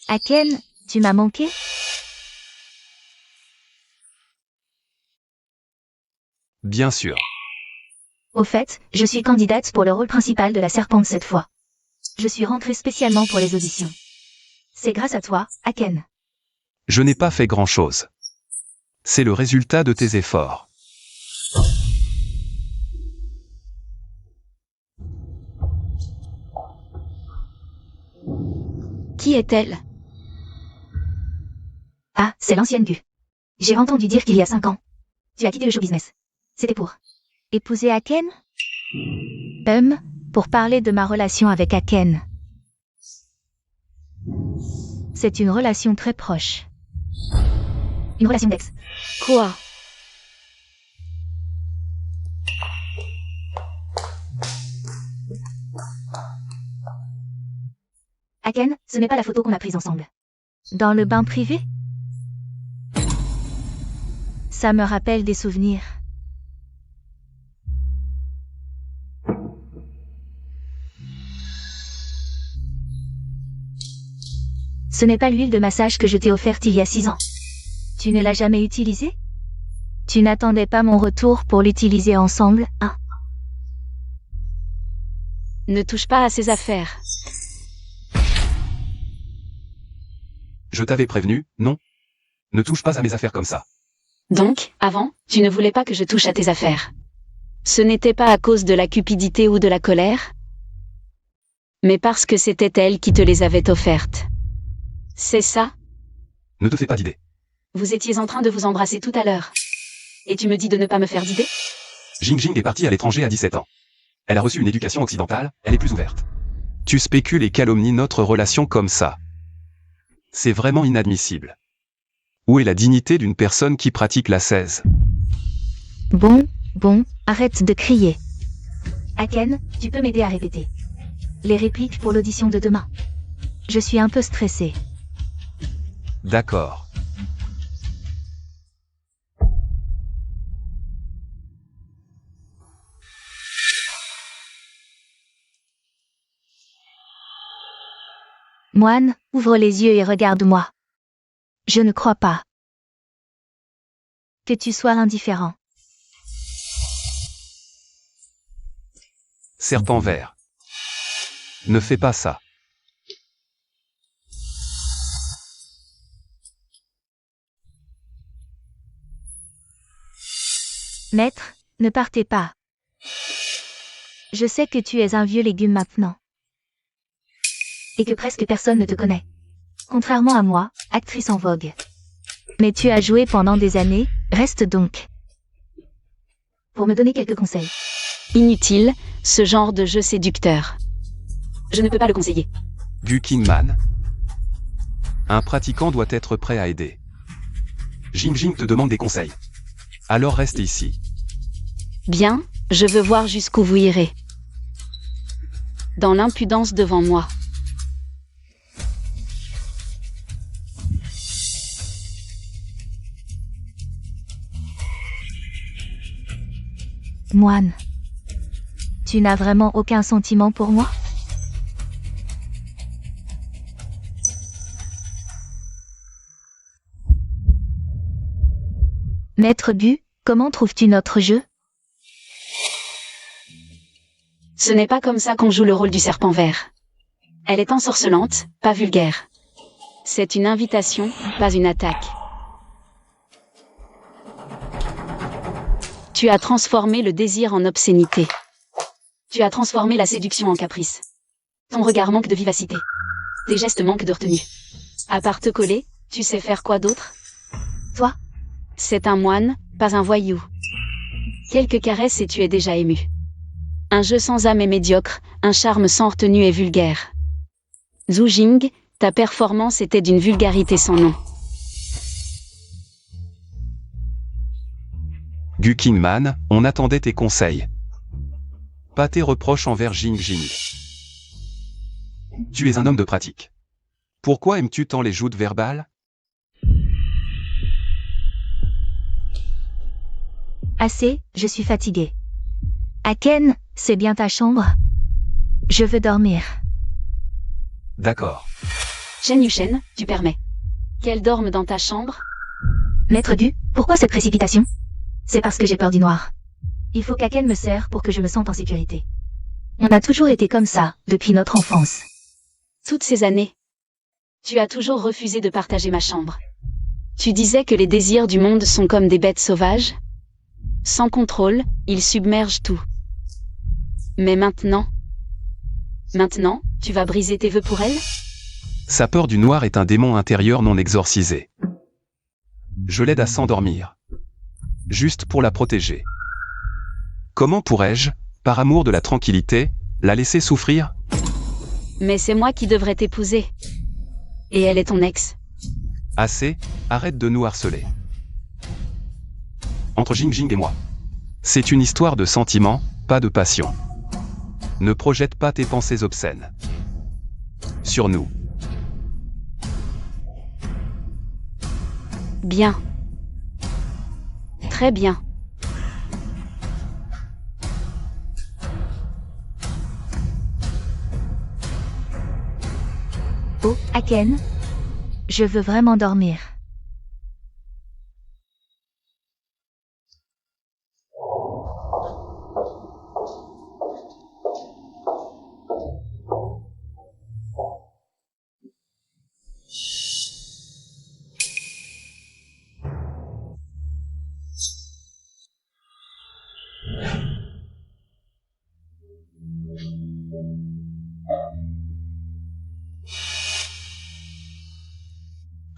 Aken, tu m'as manqué? Bien sûr. Au fait, je suis candidate pour le rôle principal de la serpente cette fois. Je suis rentrée spécialement pour les auditions. C'est grâce à toi, Aken. Je n'ai pas fait grand-chose. C'est le résultat de tes efforts. Qui est-elle? Ah, c'est l'ancienne Gu. J'ai entendu dire qu'il y a 5 ans. Tu as quitté le show business. C'était pour épouser Aken? Pour parler de ma relation avec Aken. C'est une relation très proche. Une relation d'ex. Quoi? Aken, ce n'est pas la photo qu'on a prise ensemble. Dans le bain privé? Ça me rappelle des souvenirs. Ce n'est pas l'huile de massage que je t'ai offerte il y a 6 ans. Tu ne l'as jamais utilisée? Tu n'attendais pas mon retour pour l'utiliser ensemble, hein? Ne touche pas à ses affaires. Je t'avais prévenu, non? Ne touche pas à mes affaires comme ça. Donc, avant, tu ne voulais pas que je touche à tes affaires. Ce n'était pas à cause de la cupidité ou de la colère, mais parce que c'était elle qui te les avait offertes. C'est ça? Ne te fais pas d'idée. Vous étiez en train de vous embrasser tout à l'heure. Et tu me dis de ne pas me faire d'idée? Jing Jing est partie à l'étranger à 17 ans. Elle a reçu une éducation occidentale, elle est plus ouverte. Tu spécules et calomnies notre relation comme ça. C'est vraiment inadmissible. Où est la dignité d'une personne qui pratique l'ascèse? Bon, arrête de crier. Aken, tu peux m'aider à répéter les répliques pour l'audition de demain. Je suis un peu stressée. D'accord. Moine, ouvre les yeux et regarde-moi. Je ne crois pas que tu sois indifférent. Serpent vert. Ne fais pas ça. Maître, ne partez pas. Je sais que tu es un vieux légume maintenant. Et que presque personne ne te connaît. Contrairement à moi, actrice en vogue. Mais tu as joué pendant des années, reste donc. Pour me donner quelques conseils. Inutile, ce genre de jeu séducteur. Je ne peux pas le conseiller. Gu Qinman. Un pratiquant doit être prêt à aider. Jing Jing te demande des conseils. Alors reste ici. Bien, je veux voir jusqu'où vous irez. Dans l'impudence devant moi. Moine. Tu n'as vraiment aucun sentiment pour moi? Maître Gu, comment trouves-tu notre jeu? Ce n'est pas comme ça qu'on joue le rôle du serpent vert. Elle est ensorcelante, pas vulgaire. C'est une invitation, pas une attaque. Tu as transformé le désir en obscénité. Tu as transformé la séduction en caprice. Ton regard manque de vivacité. Tes gestes manquent de retenue. À part te coller, tu sais faire quoi d'autre? Toi? C'est un moine, pas un voyou. Quelques caresses et tu es déjà ému. Un jeu sans âme et médiocre, un charme sans retenue et vulgaire. Zhu Jing, ta performance était d'une vulgarité sans nom. Gu Qinman, on attendait tes conseils. Pas tes reproches envers Jing Jing. Tu es un homme de pratique. Pourquoi aimes-tu tant les joutes verbales? Assez, je suis fatiguée. Aken, c'est bien ta chambre? Je veux dormir. D'accord. Shen Yushen, tu permets qu'elle dorme dans ta chambre? Maître Gu, pourquoi cette précipitation? C'est parce que j'ai peur du noir. Il faut qu'Aken me serre pour que je me sente en sécurité. On a toujours été comme ça, depuis notre enfance. Toutes ces années, tu as toujours refusé de partager ma chambre. Tu disais que les désirs du monde sont comme des bêtes sauvages. Sans contrôle, ils submergent tout. Mais maintenant, tu vas briser tes vœux pour elle? Sa peur du noir est un démon intérieur non exorcisé. Je l'aide à s'endormir. Juste pour la protéger. Comment pourrais-je, par amour de la tranquillité, la laisser souffrir? Mais c'est moi qui devrais t'épouser. Et elle est ton ex. Assez, arrête de nous harceler. Entre Jing Jing et moi. C'est une histoire de sentiments, pas de passion. Ne projette pas tes pensées obscènes. Sur nous. Bien. Très bien. Oh, Aken, je veux vraiment dormir.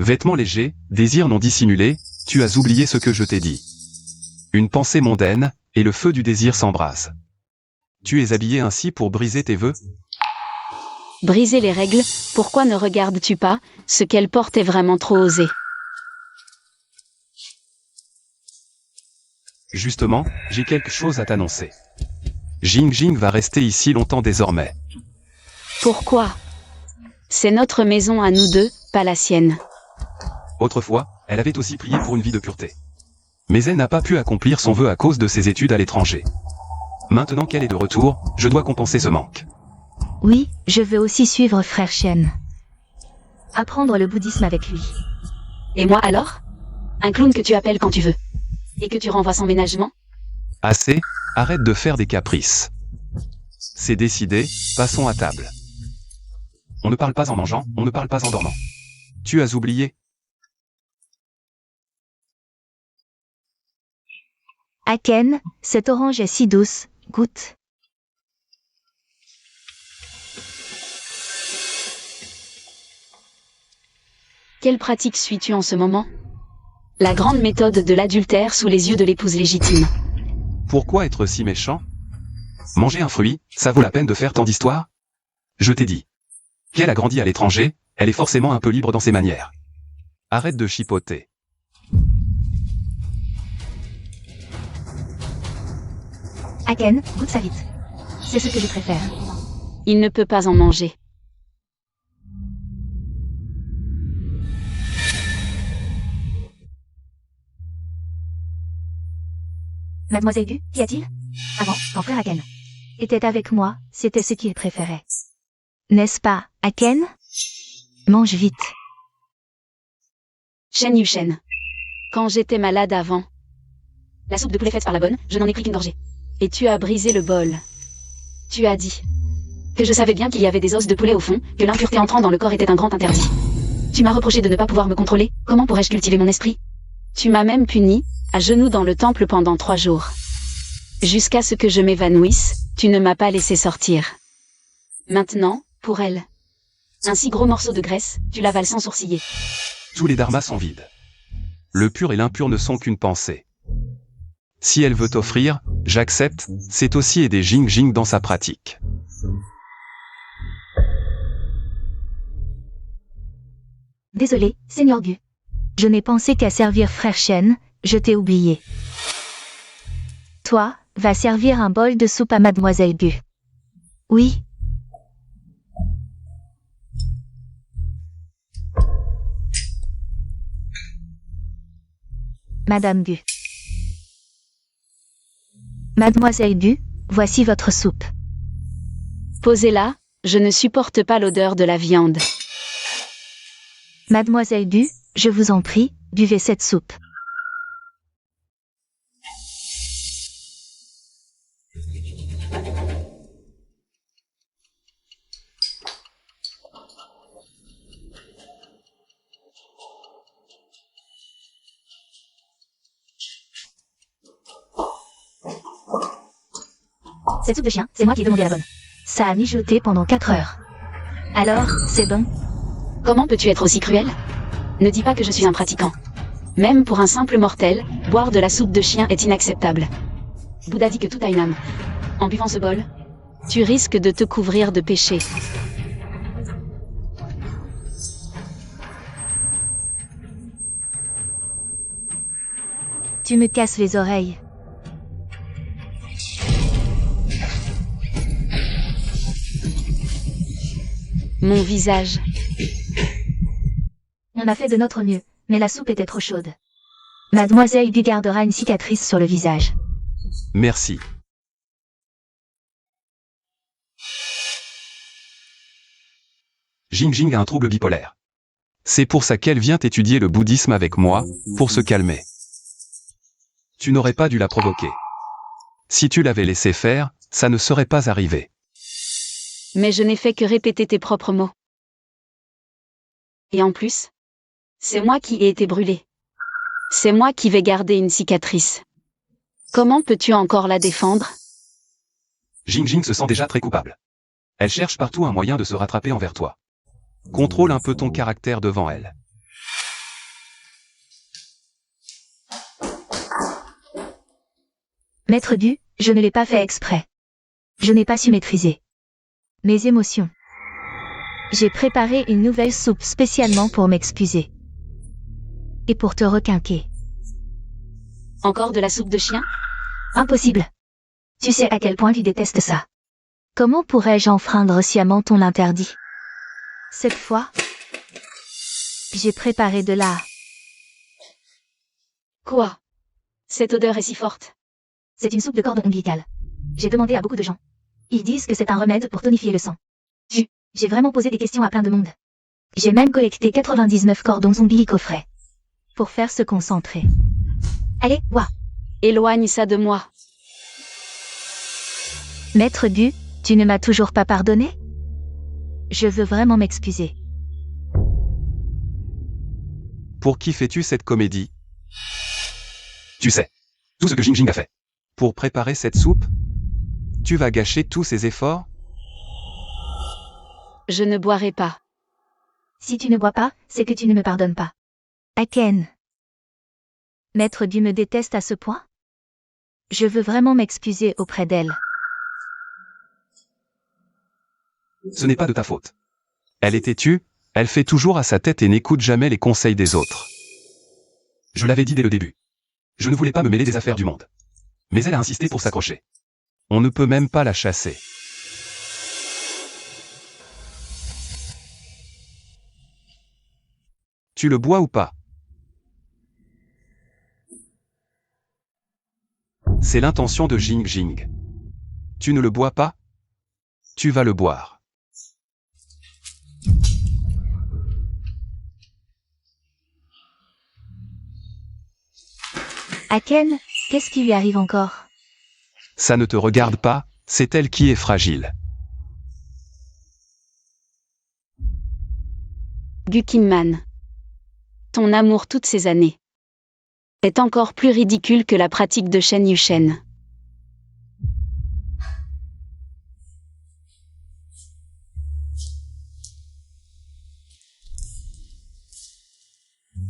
Vêtements légers, désirs non dissimulés, tu as oublié ce que je t'ai dit. Une pensée mondaine, et le feu du désir s'embrase. Tu es habillé ainsi pour briser tes vœux? Briser les règles, pourquoi ne regardes-tu pas, ce qu'elle porte est vraiment trop osé. Justement, j'ai quelque chose à t'annoncer. Jing Jing va rester ici longtemps désormais. Pourquoi? C'est notre maison à nous deux, pas la sienne. Autrefois, elle avait aussi prié pour une vie de pureté. Mais elle n'a pas pu accomplir son vœu à cause de ses études à l'étranger. Maintenant qu'elle est de retour, je dois compenser ce manque. Oui, je veux aussi suivre Frère Shen. Apprendre le bouddhisme avec lui. Et moi alors? Un clown que tu appelles quand tu veux. Et que tu renvoies sans ménagement? Assez, arrête de faire des caprices. C'est décidé, passons à table. On ne parle pas en mangeant, on ne parle pas en dormant. Tu as oublié? Aken, cette orange est si douce, goûte. Quelle pratique suis-tu en ce moment? La grande méthode de l'adultère sous les yeux de l'épouse légitime. Pourquoi être si méchant? Manger un fruit, ça vaut la peine de faire tant d'histoires? Je t'ai dit. Qu'elle a grandi à l'étranger, elle est forcément un peu libre dans ses manières. Arrête de chipoter. Aken, goûte ça vite. C'est ce que je préfère. Il ne peut pas en manger. Mademoiselle Gu, qu'y a-t-il? Avant, ton frère Aken était avec moi, c'était ce qu'il préférait. N'est-ce pas, Aken? Mange vite. Shen Yushen. Quand j'étais malade avant, la soupe de poulet faite par la bonne, je n'en ai pris qu'une gorgée. Et tu as brisé le bol. Tu as dit que je savais bien qu'il y avait des os de poulet au fond, que l'impureté entrant dans le corps était un grand interdit. Tu m'as reproché de ne pas pouvoir me contrôler, comment pourrais-je cultiver mon esprit? Tu m'as même puni, à genoux dans le temple pendant 3 jours. Jusqu'à ce que je m'évanouisse, tu ne m'as pas laissé sortir. Maintenant, pour elle. Un si gros morceau de graisse, tu l'avales sans sourciller. Tous les dharmas sont vides. Le pur et l'impur ne sont qu'une pensée. Si elle veut t'offrir, j'accepte, c'est aussi aider Jing Jing dans sa pratique. Désolé, Seigneur Gu. Je n'ai pensé qu'à servir Frère Shen, je t'ai oublié. Toi, va servir un bol de soupe à Mademoiselle Gu. Oui. Madame Gu. Mademoiselle Gu, voici votre soupe. Posez-la, je ne supporte pas l'odeur de la viande. Mademoiselle Du, je vous en prie, buvez cette soupe. Cette soupe de chien, c'est moi qui ai demandé la bonne. Ça a mijoté pendant 4 heures. Alors, c'est bon? Comment peux-tu être aussi cruel? Ne dis pas que je suis un pratiquant. Même pour un simple mortel, boire de la soupe de chien est inacceptable. Bouddha dit que tout a une âme. En buvant ce bol, tu risques de te couvrir de péché. Tu me casses les oreilles. Mon visage. On a fait de notre mieux, mais la soupe était trop chaude. Mademoiselle Du gardera une cicatrice sur le visage. Merci. Jing Jing a un trouble bipolaire. C'est pour ça qu'elle vient étudier le bouddhisme avec moi, pour se calmer. Tu n'aurais pas dû la provoquer. Si tu l'avais laissé faire, ça ne serait pas arrivé. Mais je n'ai fait que répéter tes propres mots. Et en plus, c'est moi qui ai été brûlé. C'est moi qui vais garder une cicatrice. Comment peux-tu encore la défendre? Jing Jing se sent déjà très coupable. Elle cherche partout un moyen de se rattraper envers toi. Contrôle un peu ton caractère devant elle. Maître Du, je ne l'ai pas fait exprès. Je n'ai pas su maîtriser mes émotions. J'ai préparé une nouvelle soupe spécialement pour m'excuser. Et pour te requinquer. Encore de la soupe de chien? Impossible. Tu sais à quel point tu détestes ça. Comment pourrais-je enfreindre sciemment ton interdit? Cette fois, j'ai préparé de la... Quoi? Cette odeur est si forte. C'est une soupe de cordon ombilical. J'ai demandé à beaucoup de gens. Ils disent que c'est un remède pour tonifier le sang. J'ai vraiment posé des questions à plein de monde. J'ai même collecté 99 cordons ombilicaux frais. Pour faire se concentrer. Allez, bois. Éloigne ça de moi. Maître Du, tu ne m'as toujours pas pardonné? Je veux vraiment m'excuser. Pour qui fais-tu cette comédie? Tu sais, tout ce que Jing Jing a fait. Pour préparer cette soupe? Tu vas gâcher tous ses efforts? Je ne boirai pas. Si tu ne bois pas, c'est que tu ne me pardonnes pas. Aken. Maître Du me déteste à ce point? Je veux vraiment m'excuser auprès d'elle. Ce n'est pas de ta faute. Elle est têtue, elle fait toujours à sa tête et n'écoute jamais les conseils des autres. Je l'avais dit dès le début. Je ne voulais pas me mêler des affaires du monde. Mais elle a insisté pour s'accrocher. On ne peut même pas la chasser. Tu le bois ou pas? C'est l'intention de Jing Jing. Tu ne le bois pas? Tu vas le boire. Aken, qu'est-ce qui lui arrive encore? Ça ne te regarde pas, c'est elle qui est fragile. Gukinman. Ton amour toutes ces années est encore plus ridicule que la pratique de Shen Yushen.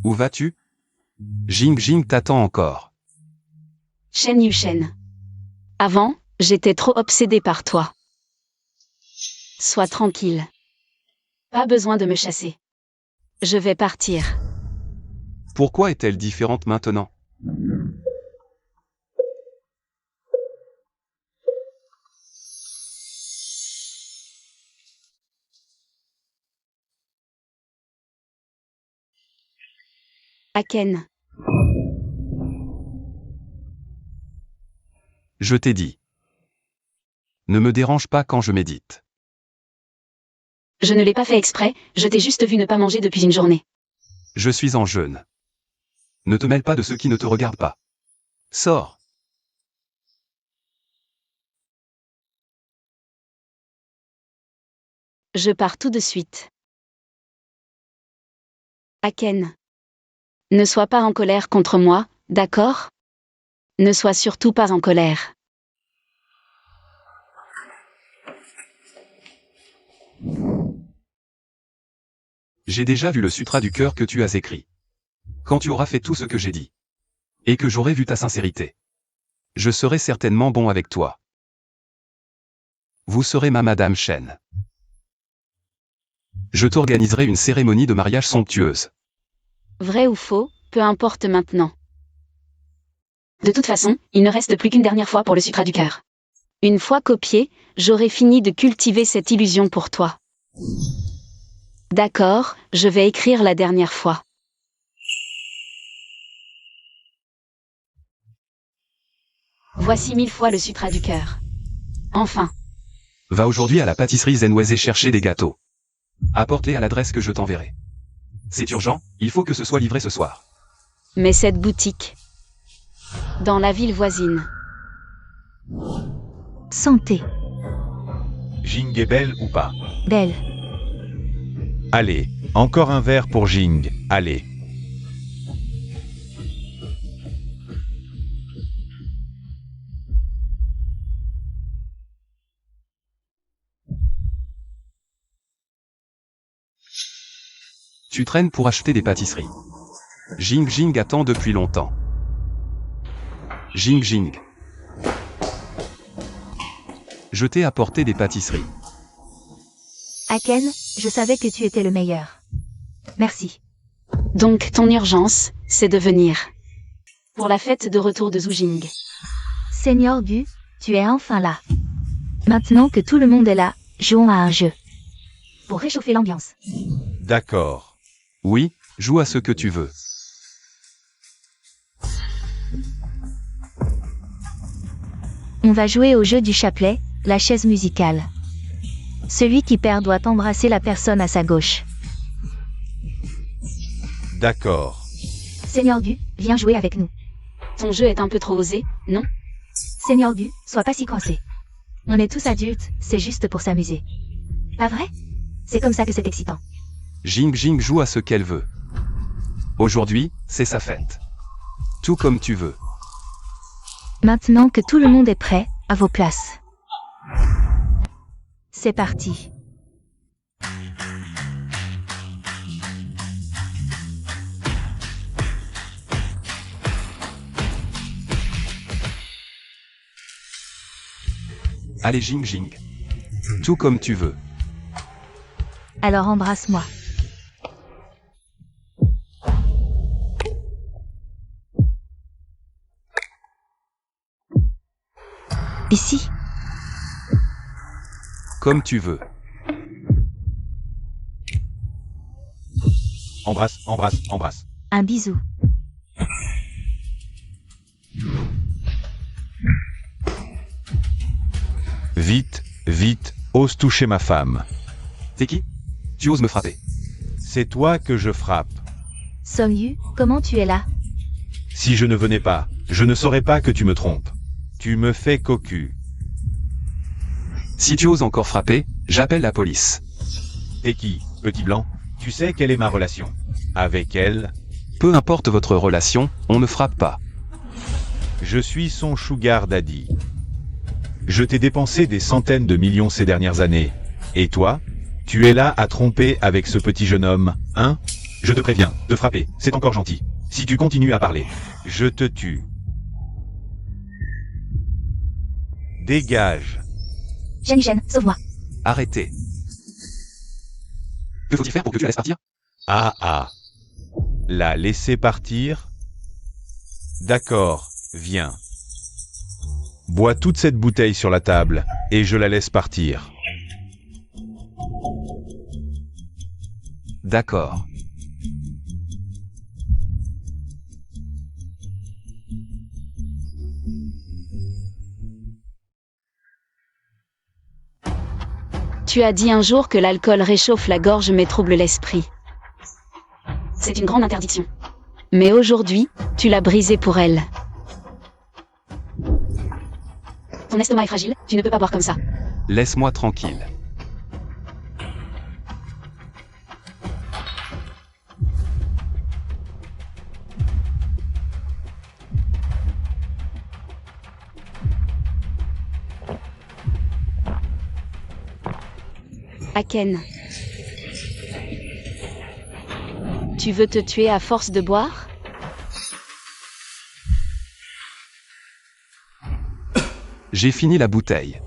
Où vas-tu? Jing Jing t'attend encore. Shen Yushen. Avant, j'étais trop obsédée par toi. Sois tranquille. Pas besoin de me chasser. Je vais partir. Pourquoi est-elle différente maintenant? Aken. Je t'ai dit. Ne me dérange pas quand je médite. Je ne l'ai pas fait exprès, je t'ai juste vu ne pas manger depuis une journée. Je suis en jeûne. Ne te mêle pas de ceux qui ne te regardent pas. Sors. Je pars tout de suite. Aken. Ne sois pas en colère contre moi, d'accord? Ne sois surtout pas en colère. J'ai déjà vu le sutra du cœur que tu as écrit. Quand tu auras fait tout ce que j'ai dit, et que j'aurai vu ta sincérité, je serai certainement bon avec toi. Vous serez ma Madame Shen. Je t'organiserai une cérémonie de mariage somptueuse. Vrai ou faux, peu importe maintenant. De toute façon, il ne reste plus qu'une dernière fois pour le sutra du cœur. Une fois copié, j'aurai fini de cultiver cette illusion pour toi. D'accord, je vais écrire la dernière fois. Voici 1000 fois le sutra du cœur. Enfin. Va aujourd'hui à la pâtisserie Zenwez et chercher des gâteaux. Apporte-les à l'adresse que je t'enverrai. C'est urgent, il faut que ce soit livré ce soir. Mais cette boutique. Dans la ville voisine. Santé. Jing est belle ou pas? Belle. Allez, encore un verre pour Jing, allez. Tu traînes pour acheter des pâtisseries. Jing Jing attend depuis longtemps. Jing Jing. Je t'ai apporté des pâtisseries. Aken, je savais que tu étais le meilleur. Merci. Donc ton urgence, c'est de venir. Pour la fête de retour de Zujing. Seigneur Gu, tu es enfin là. Maintenant que tout le monde est là, jouons à un jeu. Pour réchauffer l'ambiance. D'accord. Oui, joue à ce que tu veux. On va jouer au jeu du chapelet, la chaise musicale. Celui qui perd doit embrasser la personne à sa gauche. D'accord. Seigneur Gu, viens jouer avec nous. Ton jeu est un peu trop osé, non? Seigneur Gu, sois pas si coincé. On est tous adultes, c'est juste pour s'amuser. Pas vrai? C'est comme ça que c'est excitant. Jing Jing joue à ce qu'elle veut. Aujourd'hui, c'est sa fête. Tout comme tu veux. Maintenant que tout le monde est prêt, à vos places. C'est parti. Allez Jing Jing. Tout comme tu veux. Alors embrasse-moi. Ici. Comme tu veux. Embrasse, embrasse, embrasse. Un bisou. Vite, vite, ose toucher ma femme. T'es qui? Tu oses me frapper. C'est toi que je frappe. Song-yu, comment tu es là? Si je ne venais pas, je ne saurais pas que tu me trompes. Tu me fais cocu. Si tu oses encore frapper, j'appelle la police. T'es qui, petit blanc? Tu sais quelle est ma relation avec elle? Peu importe votre relation, on ne frappe pas. Je suis son sugar daddy. Je t'ai dépensé des centaines de millions ces dernières années. Et toi? Tu es là à tromper avec ce petit jeune homme, hein? Je te préviens, de frapper, c'est encore gentil. Si tu continues à parler, je te tue. Dégage. Shen, sauve-moi. Arrêtez. Que faut-il faire pour que tu la laisses partir? Ah. La laisser partir? D'accord, viens. Bois toute cette bouteille sur la table, et je la laisse partir. D'accord. Tu as dit un jour que l'alcool réchauffe la gorge mais trouble l'esprit. C'est une grande interdiction. Mais aujourd'hui, tu l'as brisée pour elle. Ton estomac est fragile, tu ne peux pas boire comme ça. Laisse-moi tranquille. Aken. Tu veux te tuer à force de boire? J'ai fini la bouteille.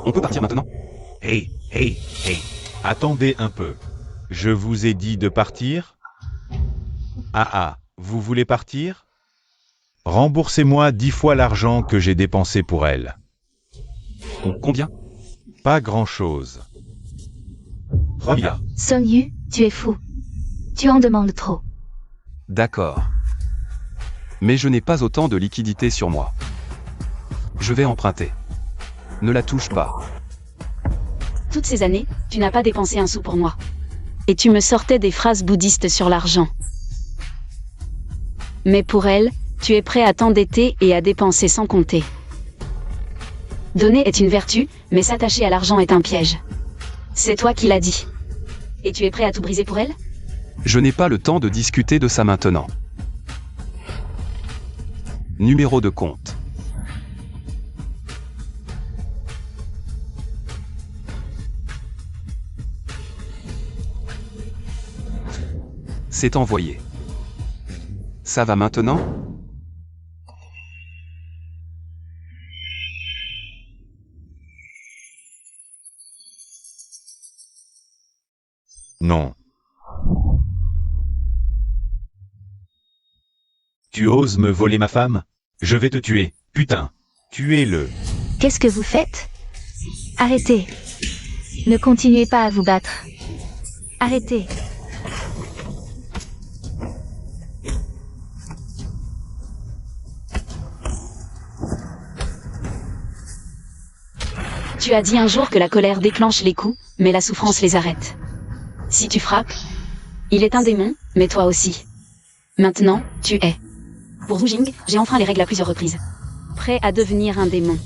On peut partir maintenant? Hey. Attendez un peu. Je vous ai dit de partir? Ah, vous voulez partir? Remboursez-moi 10 fois l'argent que j'ai dépensé pour elle. Combien? Pas grand-chose. 3 milliards. Song-yu, tu es fou. Tu en demandes trop. D'accord. Mais je n'ai pas autant de liquidité sur moi. Je vais emprunter. Ne la touche pas. Toutes ces années, tu n'as pas dépensé un sou pour moi. Et tu me sortais des phrases bouddhistes sur l'argent. Mais pour elle, tu es prêt à t'endetter et à dépenser sans compter. Donner est une vertu, mais s'attacher à l'argent est un piège. C'est toi qui l'as dit. Et tu es prêt à tout briser pour elle? Je n'ai pas le temps de discuter de ça maintenant. Numéro de compte. C'est envoyé. Ça va maintenant? Non. Tu oses me voler ma femme? Je vais te tuer, putain. Tuez-le. Qu'est-ce que vous faites? Arrêtez. Ne continuez pas à vous battre. Arrêtez. Tu as dit un jour que la colère déclenche les coups, mais la souffrance les arrête. Si tu frappes, il est un démon, mais toi aussi. Maintenant, tu es. Pour Zhu Jing, j'ai enfreint les règles à plusieurs reprises. Prêt à devenir un démon.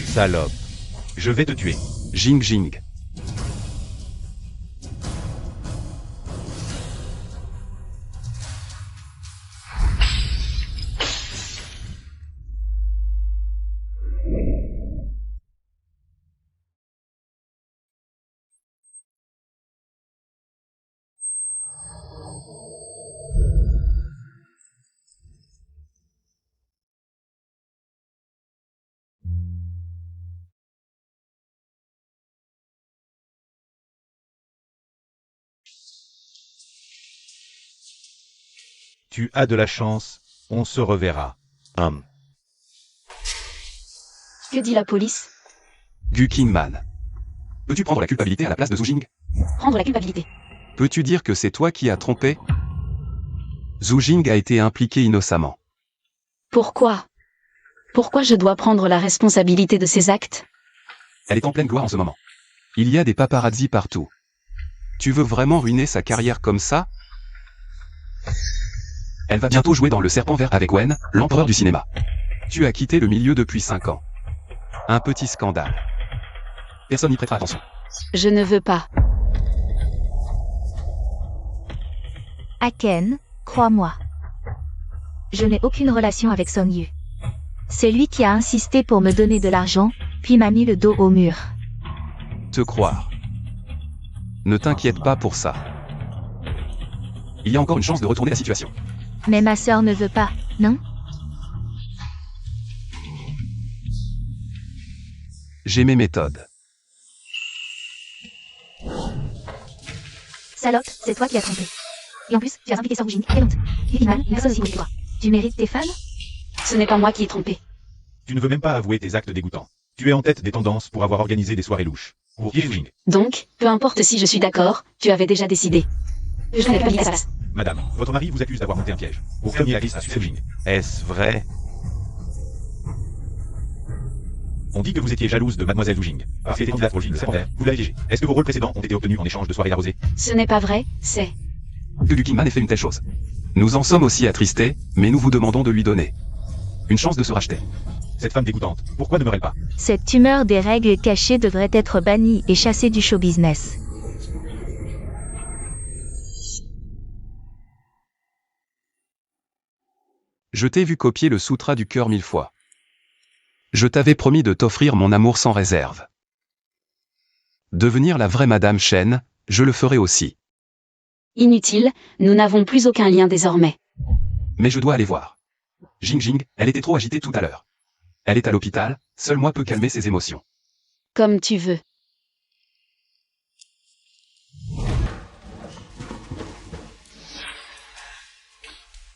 Salope. Je vais te tuer. Jing. Tu as de la chance, on se reverra. Que dit la police? Gu Kingman. Peux-tu prendre la culpabilité à la place de Zhu Jing? Prendre la culpabilité. Peux-tu dire que c'est toi qui as trompé? Zhu Jing a été impliqué innocemment. Pourquoi? Pourquoi je dois prendre la responsabilité de ces actes? Elle est en pleine gloire en ce moment. Il y a des paparazzis partout. Tu veux vraiment ruiner sa carrière comme ça? Elle va bientôt jouer dans Le Serpent Vert avec Wen, l'empereur du cinéma. Tu as quitté le milieu depuis 5 ans. Un petit scandale. Personne n'y prêtera attention. Je ne veux pas. Aken, crois-moi. Je n'ai aucune relation avec Song-yu. C'est lui qui a insisté pour me donner de l'argent, puis m'a mis le dos au mur. Te croire. Ne t'inquiète pas pour ça. Il y a encore une chance de retourner la situation. Mais ma sœur ne veut pas, non? J'ai mes méthodes. Salope, c'est toi qui as trompé. Et en plus, tu as impliqué Song Jing. Quelle honte. Mal, personne aussi que toi. Tu mérites tes femmes? Ce n'est pas moi qui ai trompé. Tu ne veux même pas avouer tes actes dégoûtants. Tu es en tête des tendances pour avoir organisé des soirées louches. Pour Jing. Donc, peu importe si je suis d'accord, tu avais déjà décidé. Je n'ai pas dit à sa place. Madame, votre mari vous accuse d'avoir monté un piège. Pour fermer la glisse à Jing. Est-ce vrai? On dit que vous étiez jalouse de mademoiselle Wu Jing, parce qu'elle était candidate pour le film secondaire, vous l'avez piégée. Est-ce que vos rôles précédents ont été obtenus en échange de soirées arrosées? Ce n'est pas vrai, c'est... Que Gu Qingman ait fait une telle chose. Nous en sommes aussi attristés, mais nous vous demandons de lui donner une chance de se racheter. Cette femme dégoûtante, pourquoi ne meurt-elle pas? Cette tumeur des règles cachées devrait être bannie et chassée du show business. Je t'ai vu copier le sutra du cœur 1000 fois. Je t'avais promis de t'offrir mon amour sans réserve. Devenir la vraie Madame Chen, je le ferai aussi. Inutile, nous n'avons plus aucun lien désormais. Mais je dois aller voir. Jing, elle était trop agitée tout à l'heure. Elle est à l'hôpital, seul moi peux calmer ses émotions. Comme tu veux.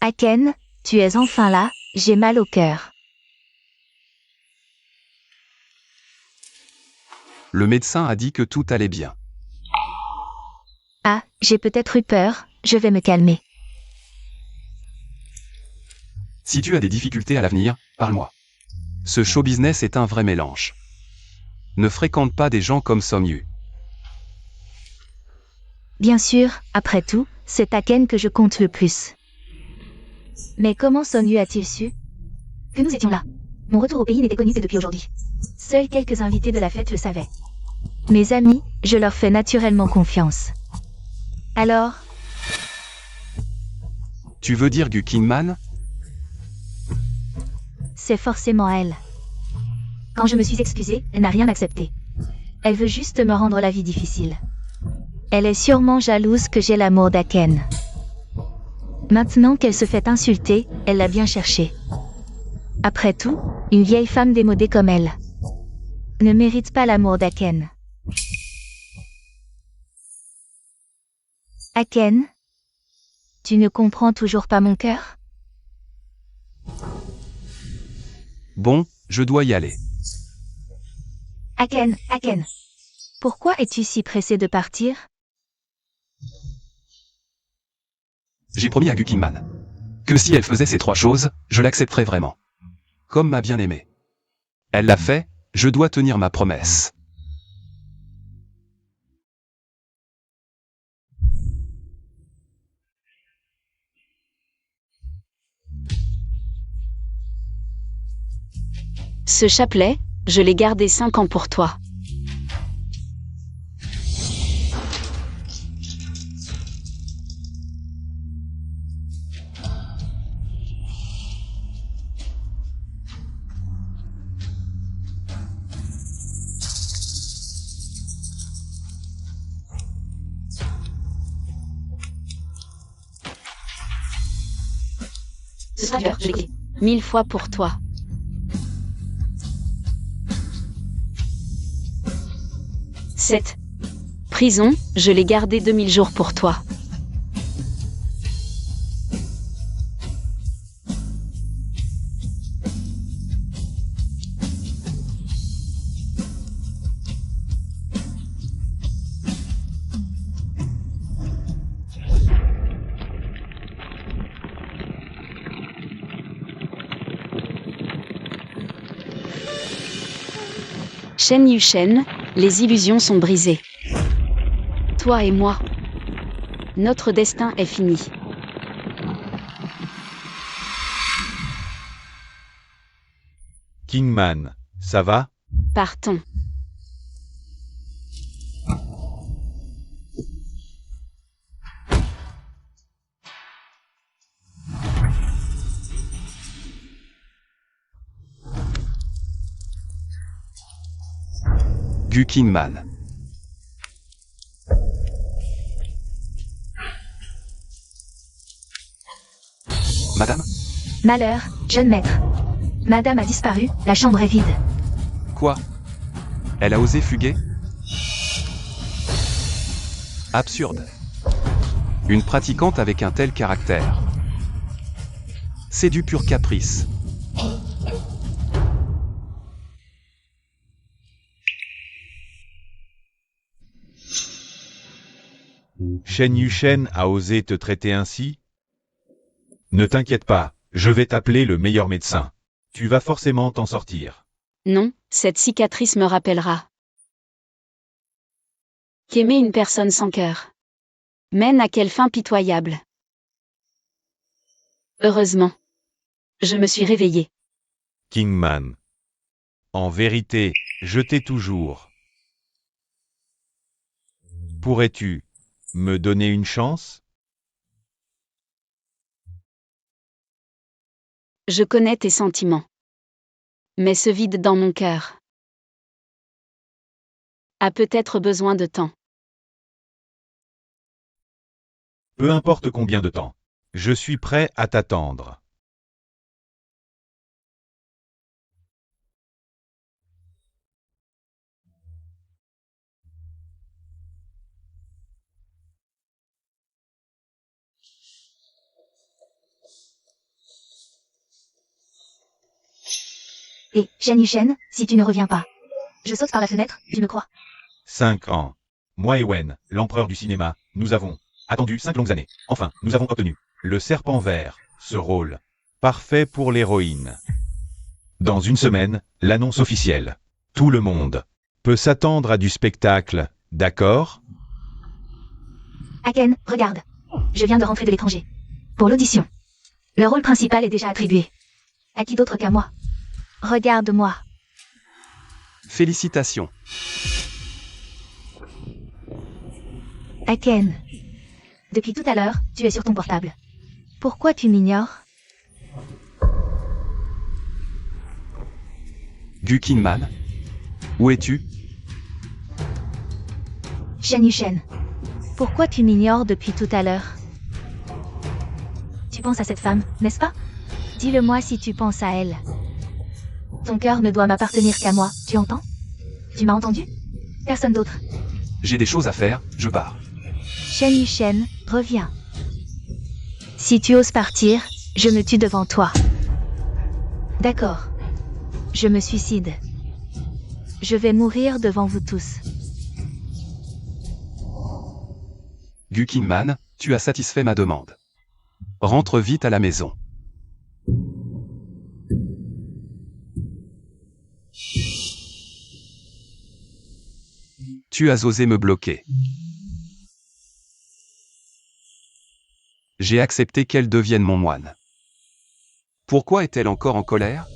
Aken, tu es enfin là, j'ai mal au cœur. Le médecin a dit que tout allait bien. Ah, j'ai peut-être eu peur, je vais me calmer. Si tu as des difficultés à l'avenir, parle-moi. Ce show business est un vrai mélange. Ne fréquente pas des gens comme Song Yu. Bien sûr, après tout, c'est Aken que je compte le plus. Mais comment Song Yu a-t-il su que nous étions là? Mon retour au pays n'était connu que depuis aujourd'hui. Seuls quelques invités de la fête le savaient. Mes amis, je leur fais naturellement confiance. Alors, Tu veux dire Gu Qingman? c'est forcément elle. Quand je me suis excusée, elle n'a rien accepté. Elle veut juste me rendre la vie difficile. Elle est sûrement jalouse que j'ai l'amour d'Aken. Maintenant qu'elle se fait insulter, elle l'a bien cherché. Après tout, une vieille femme démodée comme elle ne mérite pas l'amour d'Aken. Aken, tu ne comprends toujours pas mon cœur? Bon, je dois y aller. Aken, pourquoi es-tu si pressé de partir? J'ai promis à Gu Qingman que si elle faisait ces 3 choses, je l'accepterais vraiment. Comme ma bien-aimée. Elle l'a fait, je dois tenir ma promesse. Ce chapelet, je l'ai gardé 5 ans pour toi. Ce traducteur, je l'ai 1000 fois pour toi. Cette prison, je l'ai gardée 2000 jours pour toi. Shen Yushen, les illusions sont brisées. Toi et moi. Notre destin est fini. Qingman, ça va? Partons. Gu Qingman. Madame? Malheur, jeune maître. Madame a disparu, la chambre est vide. Quoi? Elle a osé fuguer? Absurde. Une pratiquante avec un tel caractère. C'est du pur caprice. Shen Yushen a osé te traiter ainsi? Ne t'inquiète pas, je vais t'appeler le meilleur médecin. Tu vas forcément t'en sortir. Non, cette cicatrice me rappellera qu'aimer une personne sans cœur mène à quelle fin pitoyable. Heureusement, je me suis réveillée. Kingman. En vérité, je t'ai toujours. Pourrais-tu me donner une chance? Je connais tes sentiments. Mais ce vide dans mon cœur a peut-être besoin de temps. Peu importe combien de temps. Je suis prêt à t'attendre. Et, Shen Yushen, si tu ne reviens pas, je saute par la fenêtre, tu me crois? 5 ans. Moi et Wen, l'empereur du cinéma, nous avons attendu 5 longues années. Enfin, nous avons obtenu le serpent vert, ce rôle parfait pour l'héroïne. Dans une semaine, l'annonce officielle. Tout le monde peut s'attendre à du spectacle, d'accord? Aken, regarde. Je viens de rentrer de l'étranger. Pour l'audition. Le rôle principal est déjà attribué. À qui d'autre qu'à moi? Regarde-moi. Félicitations. Aken. Depuis tout à l'heure, tu es sur ton portable. Pourquoi tu m'ignores? Gu Kingman. Où es-tu? Shen Yushen. Pourquoi tu m'ignores depuis tout à l'heure? Tu penses à cette femme, n'est-ce pas? Dis-le-moi si tu penses à elle. Ton cœur ne doit m'appartenir qu'à moi, tu entends? Tu m'as entendu? Personne d'autre. J'ai des choses à faire, je pars. Shen Yushen, reviens. Si tu oses partir, je me tue devant toi. D'accord. Je me suicide. Je vais mourir devant vous tous. Gu Kingman, tu as satisfait ma demande. Rentre vite à la maison. Tu as osé me bloquer. J'ai accepté qu'elle devienne mon moine. Pourquoi est-elle encore en colère?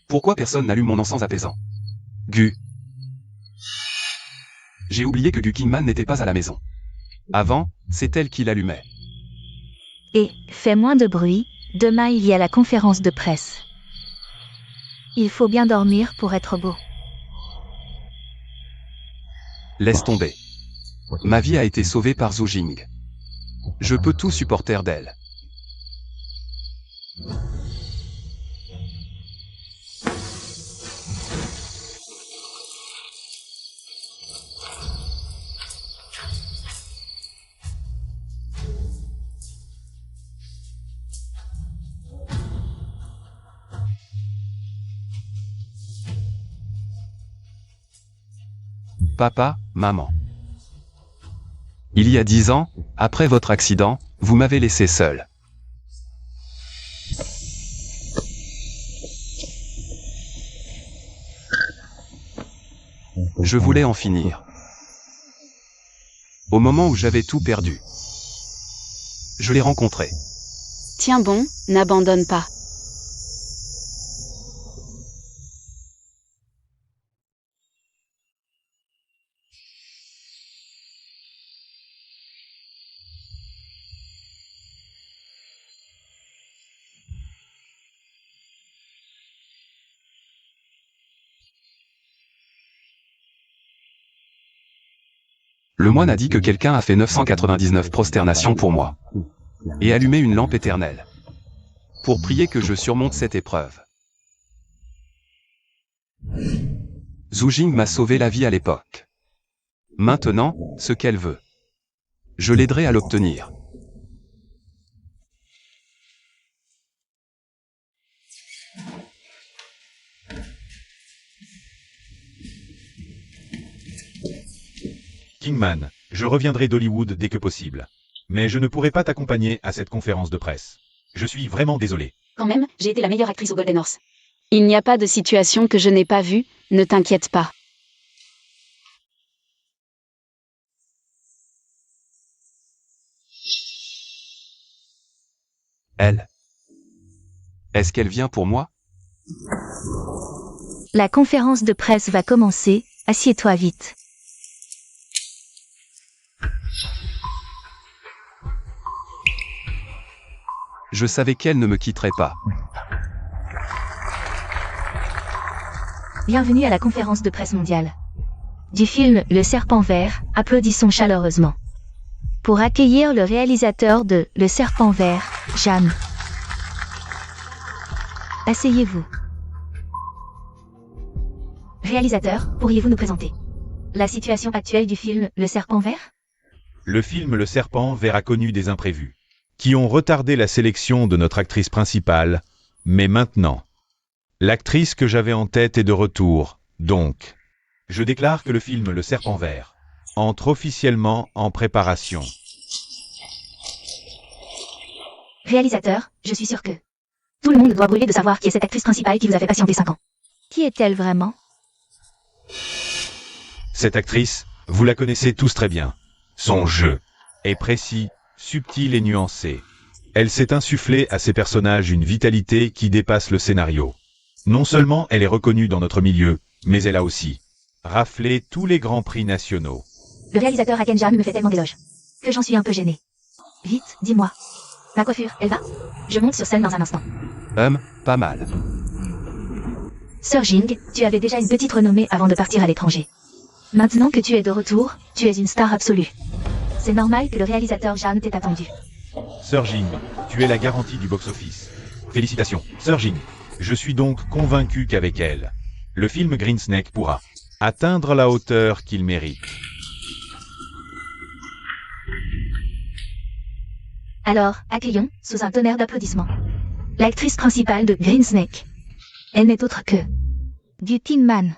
Pourquoi personne n'allume mon encens apaisant? Gu. J'ai oublié que Gu Kingman n'était pas à la maison. Avant, c'est elle qui l'allumait. Et, fais moins de bruit, demain il y a la conférence de presse. Il faut bien dormir pour être beau. Laisse tomber. Ma vie a été sauvée par Zhu Jing. Je peux tout supporter d'elle. Papa, maman. Il y a 10 ans, après votre accident, vous m'avez laissé seul. Je voulais en finir. Au moment où j'avais tout perdu, je l'ai rencontré. Tiens bon, n'abandonne pas. Le moine a dit que quelqu'un a fait 999 prosternations pour moi. Et allumé une lampe éternelle. Pour prier que je surmonte cette épreuve. Zhu Jing m'a sauvé la vie à l'époque. Maintenant, ce qu'elle veut. Je l'aiderai à l'obtenir. Kingman, je reviendrai d'Hollywood dès que possible. Mais je ne pourrai pas t'accompagner à cette conférence de presse. Je suis vraiment désolé. Quand même, j'ai été la meilleure actrice au Golden Horse. Il n'y a pas de situation que je n'ai pas vue, ne t'inquiète pas. Elle. Est-ce qu'elle vient pour moi? La conférence de presse va commencer, assieds-toi vite. Je savais qu'elle ne me quitterait pas. Bienvenue à la conférence de presse mondiale. Du film Le Serpent Vert, applaudissons chaleureusement. Pour accueillir le réalisateur de Le Serpent Vert, Jeanne. Asseyez-vous. Réalisateur, pourriez-vous nous présenter la situation actuelle du film Le Serpent Vert? Le film Le Serpent Vert a connu des imprévus, qui ont retardé la sélection de notre actrice principale, mais maintenant, l'actrice que j'avais en tête est de retour, donc, je déclare que le film Le Serpent Vert entre officiellement en préparation. Réalisateur, je suis sûr que tout le monde doit brûler de savoir qui est cette actrice principale qui vous a fait patienter 5 ans. Qui est-elle vraiment? Cette actrice, vous la connaissez tous très bien. Son jeu est précis, subtil et nuancé. Elle s'est insufflée à ses personnages une vitalité qui dépasse le scénario. Non seulement elle est reconnue dans notre milieu, mais elle a aussi raflé tous les grands prix nationaux. Le réalisateur Haken Jam me fait tellement d'éloges que j'en suis un peu gênée. Vite, dis-moi. Ma coiffure, elle va? Je monte sur scène dans un instant. Pas mal. Sir Jing, tu avais déjà une petite renommée avant de partir à l'étranger. Maintenant que tu es de retour, tu es une star absolue. C'est normal que le réalisateur Jeanne t'ait attendu. Sir Jing, tu es la garantie du box-office. Félicitations, Sir Jing. Je suis donc convaincu qu'avec elle, le film Green Snake pourra atteindre la hauteur qu'il mérite. Alors, accueillons, sous un tonnerre d'applaudissements, l'actrice principale de Green Snake. Elle n'est autre que Gu Kingman.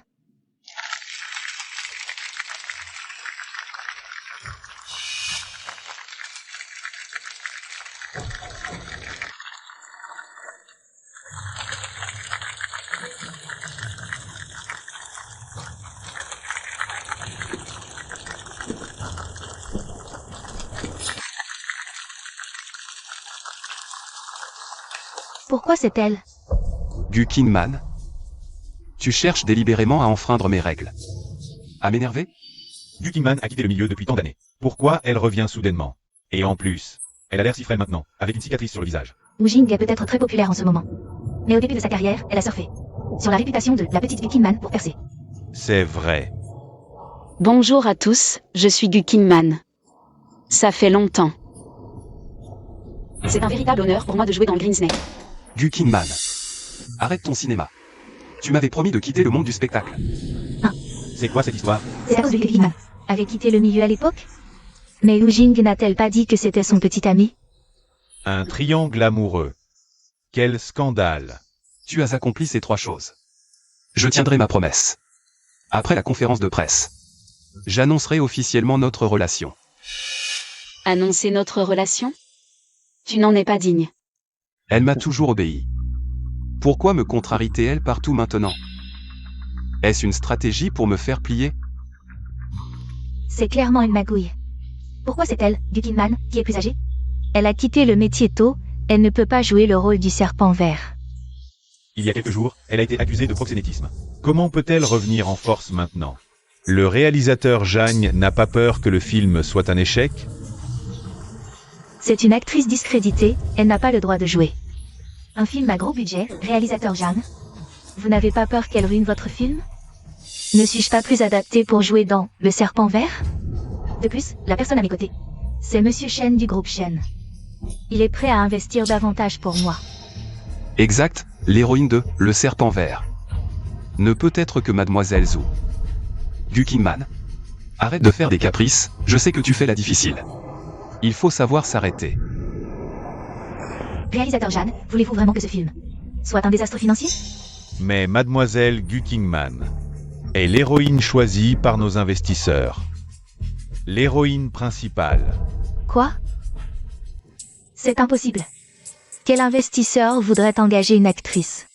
Pourquoi c'est elle? Gu Kingman. Tu cherches délibérément à enfreindre mes règles. À m'énerver? Gu Kingman a quitté le milieu depuis tant d'années. Pourquoi elle revient soudainement? Et en plus, elle a l'air si frêle maintenant, avec une cicatrice sur le visage. Wu Jing est peut-être très populaire en ce moment. Mais au début de sa carrière, elle a surfé sur la réputation de la petite Gu Kingman pour percer. C'est vrai. Bonjour à tous, je suis Gu Kingman. Ça fait longtemps. C'est un véritable honneur pour moi de jouer dans Green Snake. Gu Kingman. Arrête ton cinéma. Tu m'avais promis de quitter le monde du spectacle. C'est quoi cette histoire? C'est à cause de Gu Kingman avait quitté le milieu à l'époque? Mais Wu Jing n'a-t-elle pas dit que c'était son petit ami? Un triangle amoureux. Quel scandale. Tu as accompli ces 3 choses. Je tiendrai ma promesse. Après la conférence de presse, j'annoncerai officiellement notre relation. Annoncer notre relation? Tu n'en es pas digne. Elle m'a toujours obéi. Pourquoi me contrarie-t-elle partout maintenant? Est-ce une stratégie pour me faire plier? C'est clairement une magouille. Pourquoi c'est elle, Gu Kingman, qui est plus âgée? Elle a quitté le métier tôt, elle ne peut pas jouer le rôle du serpent vert. Il y a quelques jours, elle a été accusée de proxénétisme. Comment peut-elle revenir en force maintenant? Le réalisateur Zhang n'a pas peur que le film soit un échec? C'est une actrice discréditée, elle n'a pas le droit de jouer. Un film à gros budget, réalisateur Jeanne. Vous n'avez pas peur qu'elle ruine votre film? Ne suis-je pas plus adapté pour jouer dans Le Serpent Vert? De plus, la personne à mes côtés, c'est Monsieur Shen du groupe Shen. Il est prêt à investir davantage pour moi. Exact, l'héroïne de Le Serpent Vert. ne peut être que Mademoiselle Zhu. Gu Qingman. Arrête de faire des caprices, je sais que tu fais la difficile. Il faut savoir s'arrêter. Réalisateur Jeanne, voulez-vous vraiment que ce film soit un désastre financier? Mais Mademoiselle Gu Qingman est l'héroïne choisie par nos investisseurs. L'héroïne principale. Quoi? C'est impossible. Quel investisseur voudrait engager une actrice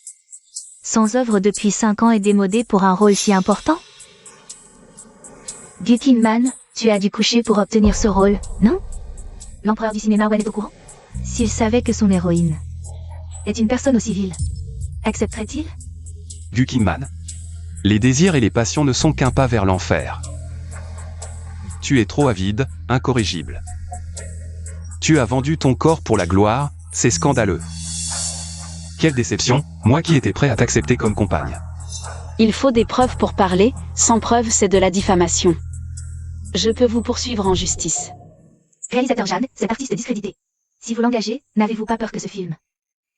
sans œuvre depuis 5 ans et démodée pour un rôle si important? Gu Qingman, tu as dû coucher pour obtenir ce rôle, non? L'empereur du cinéma Wen est au courant? S'il savait que son héroïne est une personne aussi vile, accepterait-il? Gu Qingman. Les désirs et les passions ne sont qu'un pas vers l'enfer. Tu es trop avide, incorrigible. Tu as vendu ton corps pour la gloire, c'est scandaleux. Quelle déception, moi qui étais prêt à t'accepter comme compagne. Il faut des preuves pour parler, sans preuves c'est de la diffamation. Je peux vous poursuivre en justice. Réalisateur Jeanne, cet artiste est discrédité. Si vous l'engagez, n'avez-vous pas peur que ce film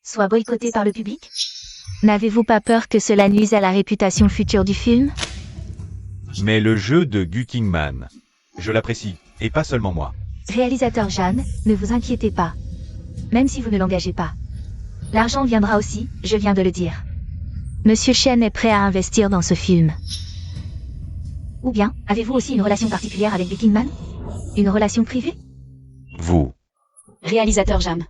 soit boycotté par le public? N'avez-vous pas peur que cela nuise à la réputation future du film? Mais le jeu de Gu Qingman, je l'apprécie, et pas seulement moi. Réalisateur Jeanne, ne vous inquiétez pas. Même si vous ne l'engagez pas. L'argent viendra aussi, je viens de le dire. Monsieur Chen est prêt à investir dans ce film. Ou bien, avez-vous aussi une relation particulière avec Gu Qingman? Une relation privée? Vous. Réalisateur Jam.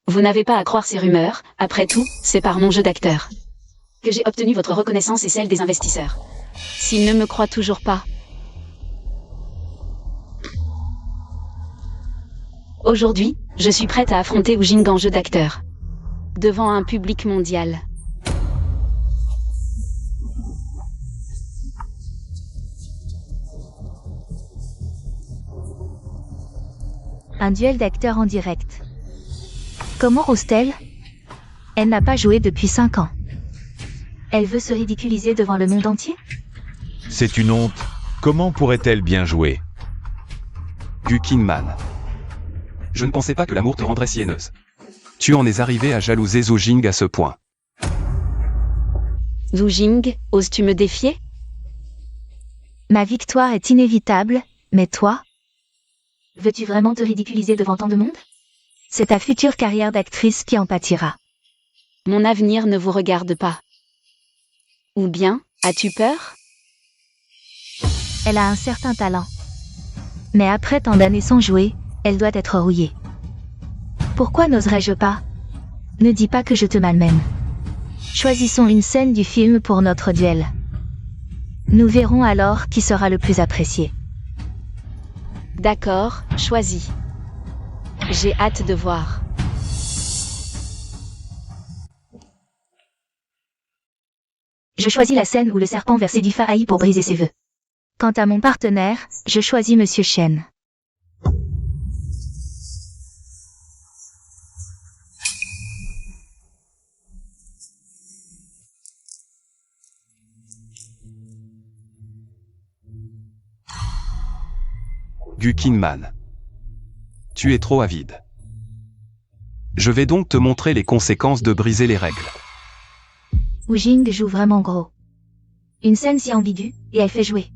Vous n'avez pas à croire ces rumeurs, après tout, c'est par mon jeu d'acteur que j'ai obtenu votre reconnaissance et celle des investisseurs. S'ils ne me croient toujours pas, aujourd'hui, je suis prête à affronter Wu Jing en jeu d'acteur. Devant un public mondial. Un duel d'acteurs en direct. Comment ose-t-elle? Elle n'a pas joué depuis 5 ans. Elle veut se ridiculiser devant le monde entier? C'est une honte. Comment pourrait-elle bien jouer? Gu Qingman. Je ne pensais pas que l'amour te rendrait si haineuse. Tu en es arrivé à jalouser Zhu Jing à ce point. Zhu Jing, oses-tu me défier? Ma victoire est inévitable, mais toi? Veux-tu vraiment te ridiculiser devant tant de monde? C'est ta future carrière d'actrice qui en pâtira. Mon avenir ne vous regarde pas. Ou bien, as-tu peur? Elle a un certain talent. Mais après tant d'années sans jouer, elle doit être rouillée. Pourquoi n'oserais-je pas? Ne dis pas que je te malmène. Choisissons une scène du film pour notre duel. Nous verrons alors qui sera le plus apprécié. D'accord, choisis. J'ai hâte de voir. Je choisis la scène où le serpent verse du faï pour briser ses vœux. Quant à mon partenaire, je choisis Monsieur Chen. Gu Qingman. Tu es trop avide. Je vais donc te montrer les conséquences de briser les règles. Wu Jing joue vraiment gros. Une scène si ambiguë, et elle fait jouer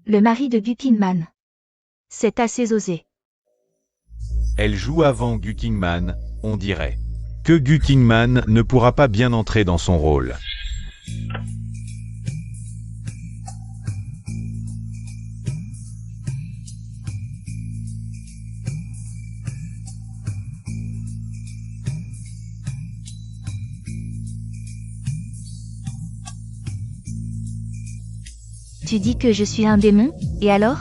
le mari de Gu Qingman. C'est assez osé. Elle joue avant Gu Qingman, on dirait. Que Gu Qingman ne pourra pas bien entrer dans son rôle. Tu dis que je suis un démon, et alors?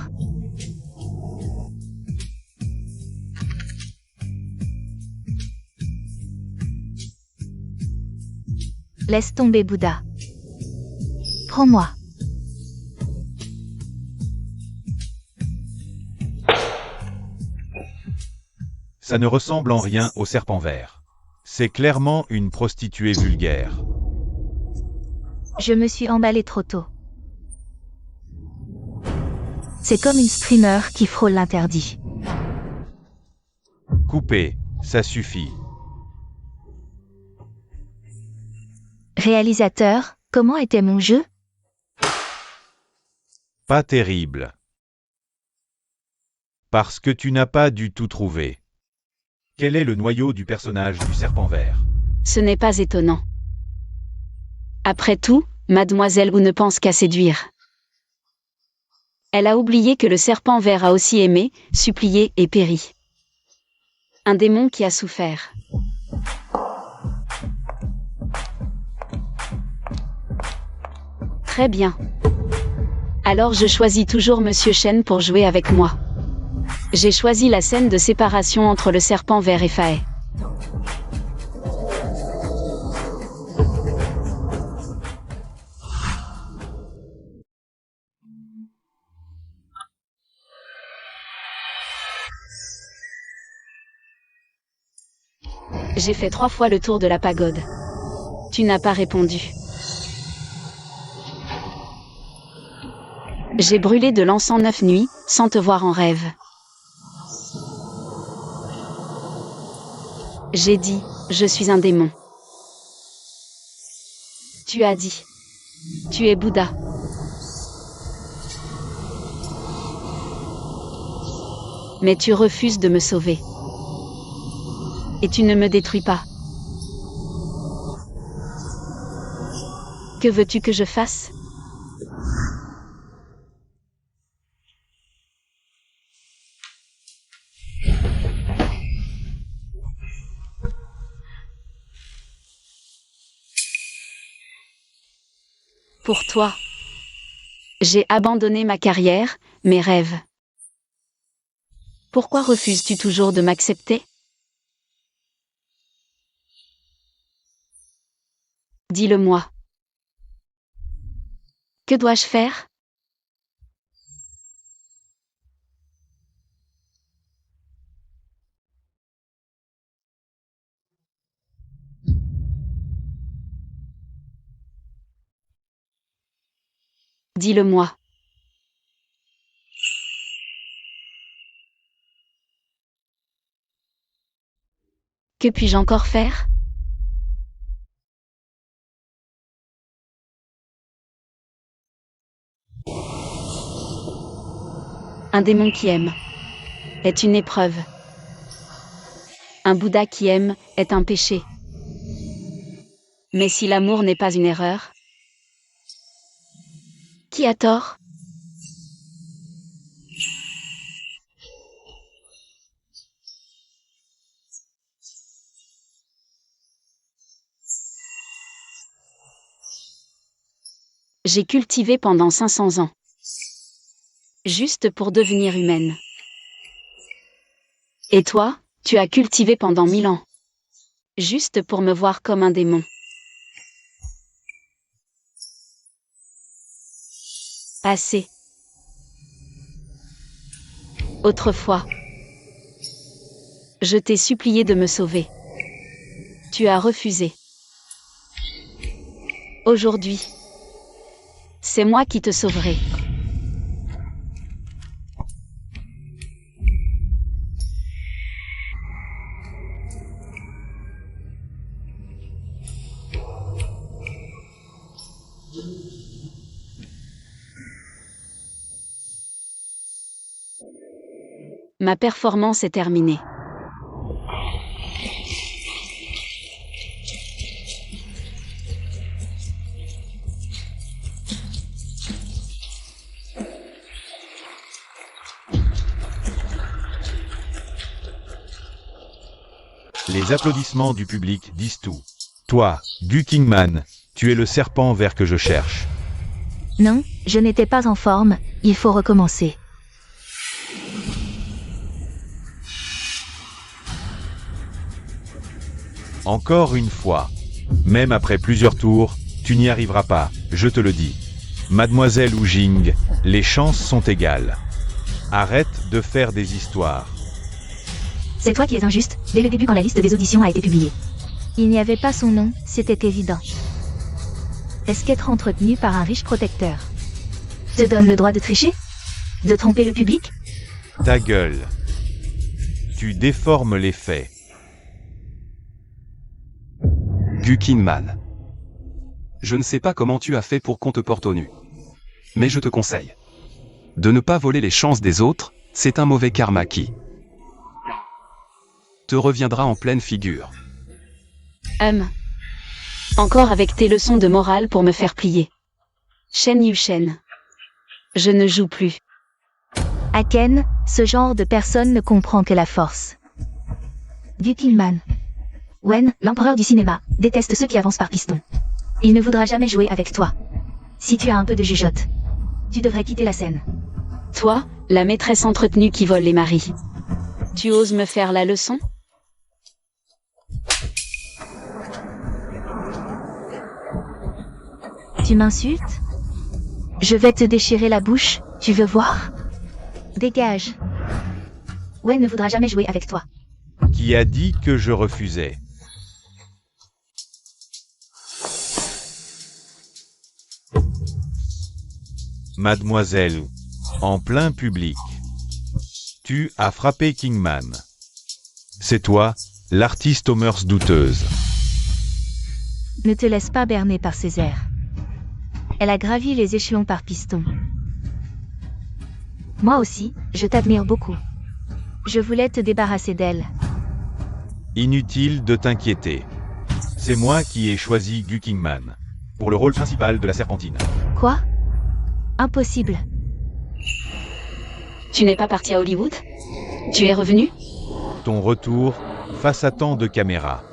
Laisse tomber Bouddha. Prends-moi. Ça ne ressemble en rien au serpent vert. C'est clairement une prostituée vulgaire. Je me suis emballé trop tôt. C'est comme une streamer qui frôle l'interdit. Coupez, ça suffit. Réalisateur, comment était mon jeu? Pas terrible. Parce que tu n'as pas du tout trouvé. Quel est le noyau du personnage du serpent vert? Ce n'est pas étonnant. Après tout, Mademoiselle Wu ne pense qu'à séduire. Elle a oublié que le serpent vert a aussi aimé, supplié et péri. Un démon qui a souffert. Très bien. Alors je choisis toujours Monsieur Shen pour jouer avec moi. J'ai choisi la scène de séparation entre le serpent vert et Fae. J'ai fait 3 fois le tour de la pagode. Tu n'as pas répondu. J'ai brûlé de l'encens 9 nuits, sans te voir en rêve. J'ai dit, je suis un démon. Tu as dit, tu es Bouddha. Mais tu refuses de me sauver. Et tu ne me détruis pas. Que veux-tu que je fasse ? Pour toi, j'ai abandonné ma carrière, mes rêves. Pourquoi refuses-tu toujours de m'accepter ? Dis-le-moi. Que dois-je faire ? Dis-le-moi. Que puis-je encore faire ? Un démon qui aime est une épreuve. Un Bouddha qui aime est un péché. Mais si l'amour n'est pas une erreur, qui a tort ? J'ai cultivé pendant 500 ans. Juste pour devenir humaine. Et toi, tu as cultivé pendant 1000 ans. Juste pour me voir comme un démon. Assez. Autrefois, je t'ai supplié de me sauver. Tu as refusé. Aujourd'hui, c'est moi qui te sauverai. Ma performance est terminée. Les applaudissements du public disent tout. Toi, Gu Kingman, tu es le serpent vert que je cherche. Non, je n'étais pas en forme, il faut recommencer. Encore une fois. Même après plusieurs tours, tu n'y arriveras pas, je te le dis. Mademoiselle Wu Jing, les chances sont égales. Arrête de faire des histoires. C'est toi qui es injuste, dès le début quand la liste des auditions a été publiée. Il n'y avait pas son nom, c'était évident. Est-ce qu'être entretenu par un riche protecteur te donne le droit de tricher ? De tromper le public ? Ta gueule. Tu déformes les faits. Gu Kingman. Je ne sais pas comment tu as fait pour qu'on te porte au nu. Mais je te conseille. De ne pas voler les chances des autres, c'est un mauvais karma qui te reviendra en pleine figure. Encore avec tes leçons de morale pour me faire plier. Shen Yushen. Je ne joue plus. Aken, ce genre de personne ne comprend que la force. Du Kingman. Wen, l'empereur du cinéma, déteste ceux qui avancent par piston. Il ne voudra jamais jouer avec toi. Si tu as un peu de jugeote, tu devrais quitter la scène. Toi, la maîtresse entretenue qui vole les maris. Tu oses me faire la leçon? Tu m'insultes? Je vais te déchirer la bouche, tu veux voir? Dégage. Wen ne voudra jamais jouer avec toi. Qui a dit que je refusais? Mademoiselle, en plein public. Tu as frappé Kingman. C'est toi, l'artiste aux mœurs douteuses. Ne te laisse pas berner par ses airs. Elle a gravi les échelons par piston. Moi aussi, je t'admire beaucoup. Je voulais te débarrasser d'elle. Inutile de t'inquiéter. C'est moi qui ai choisi Gu Kingman pour le rôle principal de la Serpentine. Quoi? Impossible. Tu n'es pas parti à Hollywood? Tu es revenu? Ton retour, face à tant de caméras.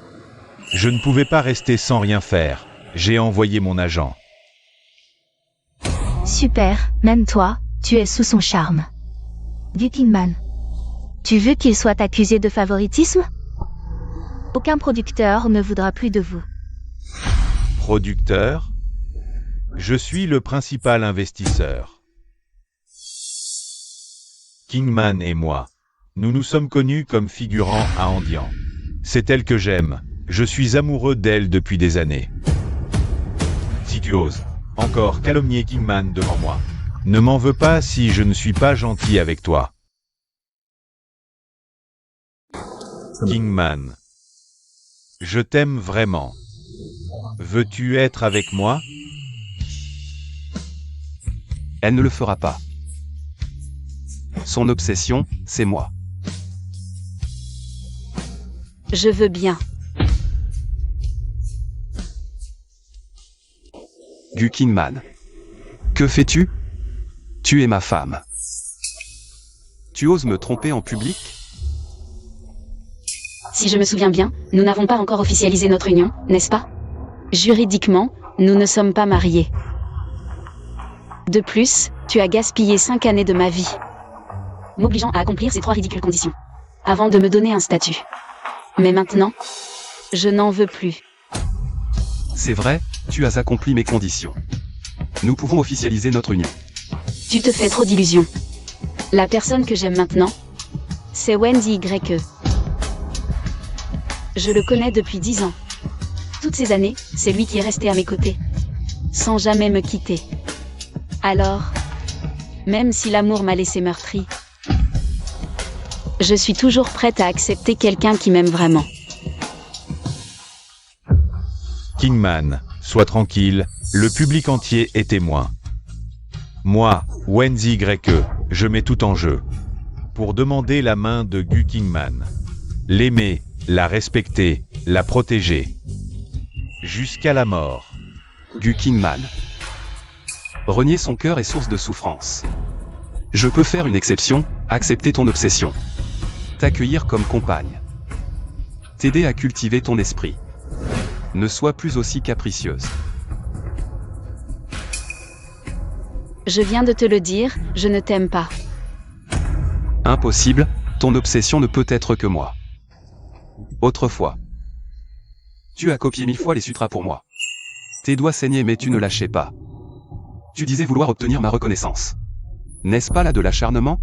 Je ne pouvais pas rester sans rien faire. J'ai envoyé mon agent. Super, même toi, tu es sous son charme. Du Kingman. Tu veux qu'il soit accusé de favoritisme? Aucun producteur ne voudra plus de vous. Producteur? Je suis le principal investisseur. Kingman et moi, nous nous sommes connus comme figurants à Andian. C'est elle que j'aime. Je suis amoureux d'elle depuis des années. Si tu oses encore calomnier Kingman devant moi, ne m'en veux pas si je ne suis pas gentil avec toi. Kingman. Je t'aime vraiment. Veux-tu être avec moi? Elle ne le fera pas. Son obsession, c'est moi. Je veux bien. Gu Kingman. Que fais-tu? Tu es ma femme. Tu oses me tromper en public? Si je me souviens bien, nous n'avons pas encore officialisé notre union, n'est-ce pas? Juridiquement, nous ne sommes pas mariés. De plus, tu as gaspillé 5 années de ma vie, m'obligeant à accomplir ces 3 ridicules conditions, avant de me donner un statut. Mais maintenant, je n'en veux plus. C'est vrai, tu as accompli mes conditions. Nous pouvons officialiser notre union. Tu te fais trop d'illusions. La personne que j'aime maintenant, c'est Wendy YE. Je le connais depuis 10 ans. Toutes ces années, c'est lui qui est resté à mes côtés, sans jamais me quitter. Alors, même si l'amour m'a laissé meurtri, je suis toujours prête à accepter quelqu'un qui m'aime vraiment. Kingman, sois tranquille, le public entier est témoin. Moi, Wendy YE, je mets tout en jeu. Pour demander la main de Gu Kingman. L'aimer, la respecter, la protéger. Jusqu'à la mort. Gu Kingman. Renier son cœur est source de souffrance. Je peux faire une exception, accepter ton obsession. T'accueillir comme compagne. T'aider à cultiver ton esprit. Ne sois plus aussi capricieuse. Je viens de te le dire, je ne t'aime pas. Impossible, ton obsession ne peut être que moi. Autrefois. Tu as copié 1000 fois les sutras pour moi. Tes doigts saignaient mais tu ne lâchais pas. Tu disais vouloir obtenir ma reconnaissance. N'est-ce pas là de l'acharnement?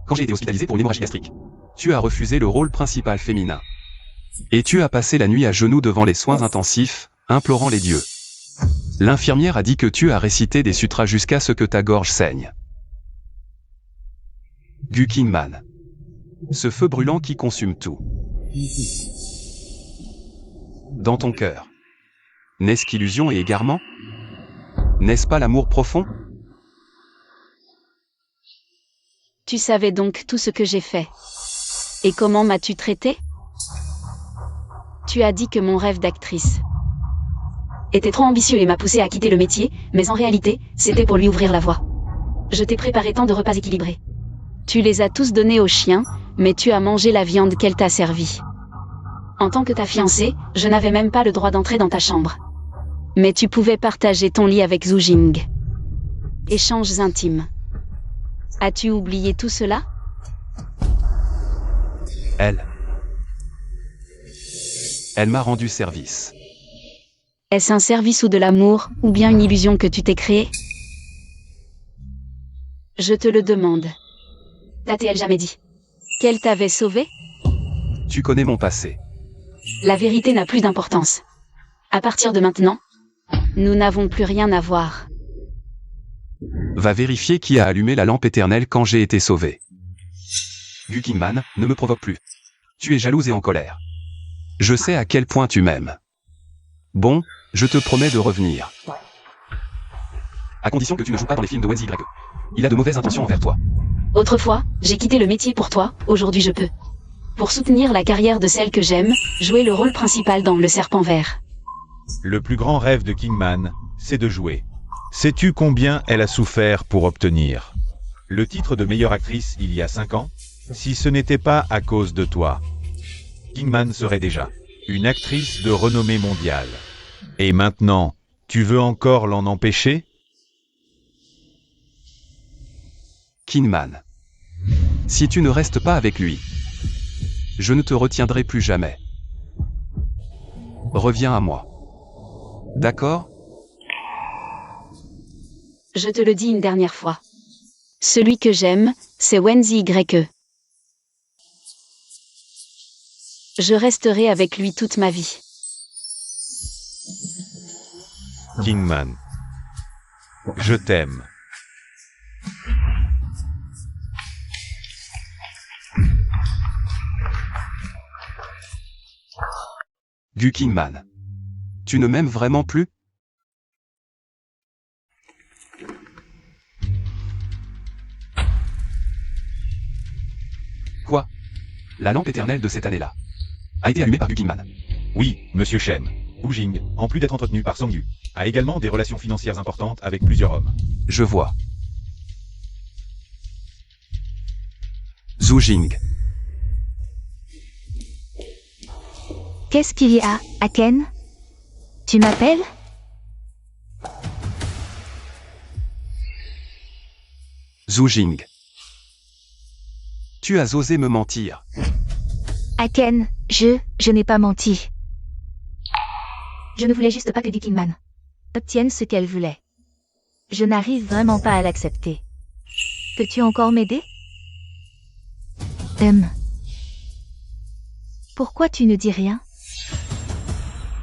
Quand j'ai été hospitalisé pour une hémorragie gastrique, tu as refusé le rôle principal féminin. Et tu as passé la nuit à genoux devant les soins intensifs, implorant les dieux. L'infirmière a dit que tu as récité des sutras jusqu'à ce que ta gorge saigne. Gu Kingman. Ce feu brûlant qui consume tout. Dans ton cœur. N'est-ce qu'illusion et égarement? N'est-ce pas l'amour profond? Tu savais donc tout ce que j'ai fait. Et comment m'as-tu traité? Tu as dit que mon rêve d'actrice était trop ambitieux et m'a poussé à quitter le métier, mais en réalité, c'était pour lui ouvrir la voie. Je t'ai préparé tant de repas équilibrés. Tu les as tous donnés aux chiens, mais tu as mangé la viande qu'elle t'a servie. En tant que ta fiancée, je n'avais même pas le droit d'entrer dans ta chambre. Mais tu pouvais partager ton lit avec Zhu Jing. Échanges intimes. As-tu oublié tout cela? Elle m'a rendu service. Est-ce un service ou de l'amour, ou bien une illusion que tu t'es créée? Je te le demande. T'a-t-elle jamais dit qu'elle t'avait sauvé? Tu connais mon passé. La vérité n'a plus d'importance. À partir de maintenant, nous n'avons plus rien à voir. Va vérifier qui a allumé la lampe éternelle quand j'ai été sauvé. Gu Qingman, ne me provoque plus. Tu es jalouse et en colère. Je sais à quel point tu m'aimes. Bon, je te promets de revenir. À condition que tu ne joues pas dans les films de Wen Zy. Il a de mauvaises intentions envers toi. Autrefois, j'ai quitté le métier pour toi, aujourd'hui je peux. Pour soutenir la carrière de celle que j'aime, jouer le rôle principal dans Le Serpent Vert. Le plus grand rêve de Qingman, c'est de jouer. Sais-tu combien elle a souffert pour obtenir le titre de meilleure actrice il y a 5 ans? Si ce n'était pas à cause de toi, Qingman serait déjà une actrice de renommée mondiale. Et maintenant, tu veux encore l'en empêcher? Qingman. Si tu ne restes pas avec lui, je ne te retiendrai plus jamais. Reviens à moi. D'accord? Je te le dis une dernière fois. Celui que j'aime, c'est Wen Zy. Je resterai avec lui toute ma vie. Qingman. Je t'aime. Gu Qingman. Tu ne m'aimes vraiment plus? Quoi? La lampe éternelle de cette année-là a été allumée par Gu Qingman. Oui, monsieur Shen. Wu Jing, en plus d'être entretenu par Song Yu, a également des relations financières importantes avec plusieurs hommes. Je vois. Zhu Jing. Qu'est-ce qu'il y a, Aken? Tu m'appelles? Zhu Jing. Tu as osé me mentir. Aken, je n'ai pas menti. Je ne voulais juste pas que Gu Qingman obtienne ce qu'elle voulait. Je n'arrive vraiment pas à l'accepter. Peux-tu encore m'aider? Pourquoi tu ne dis rien?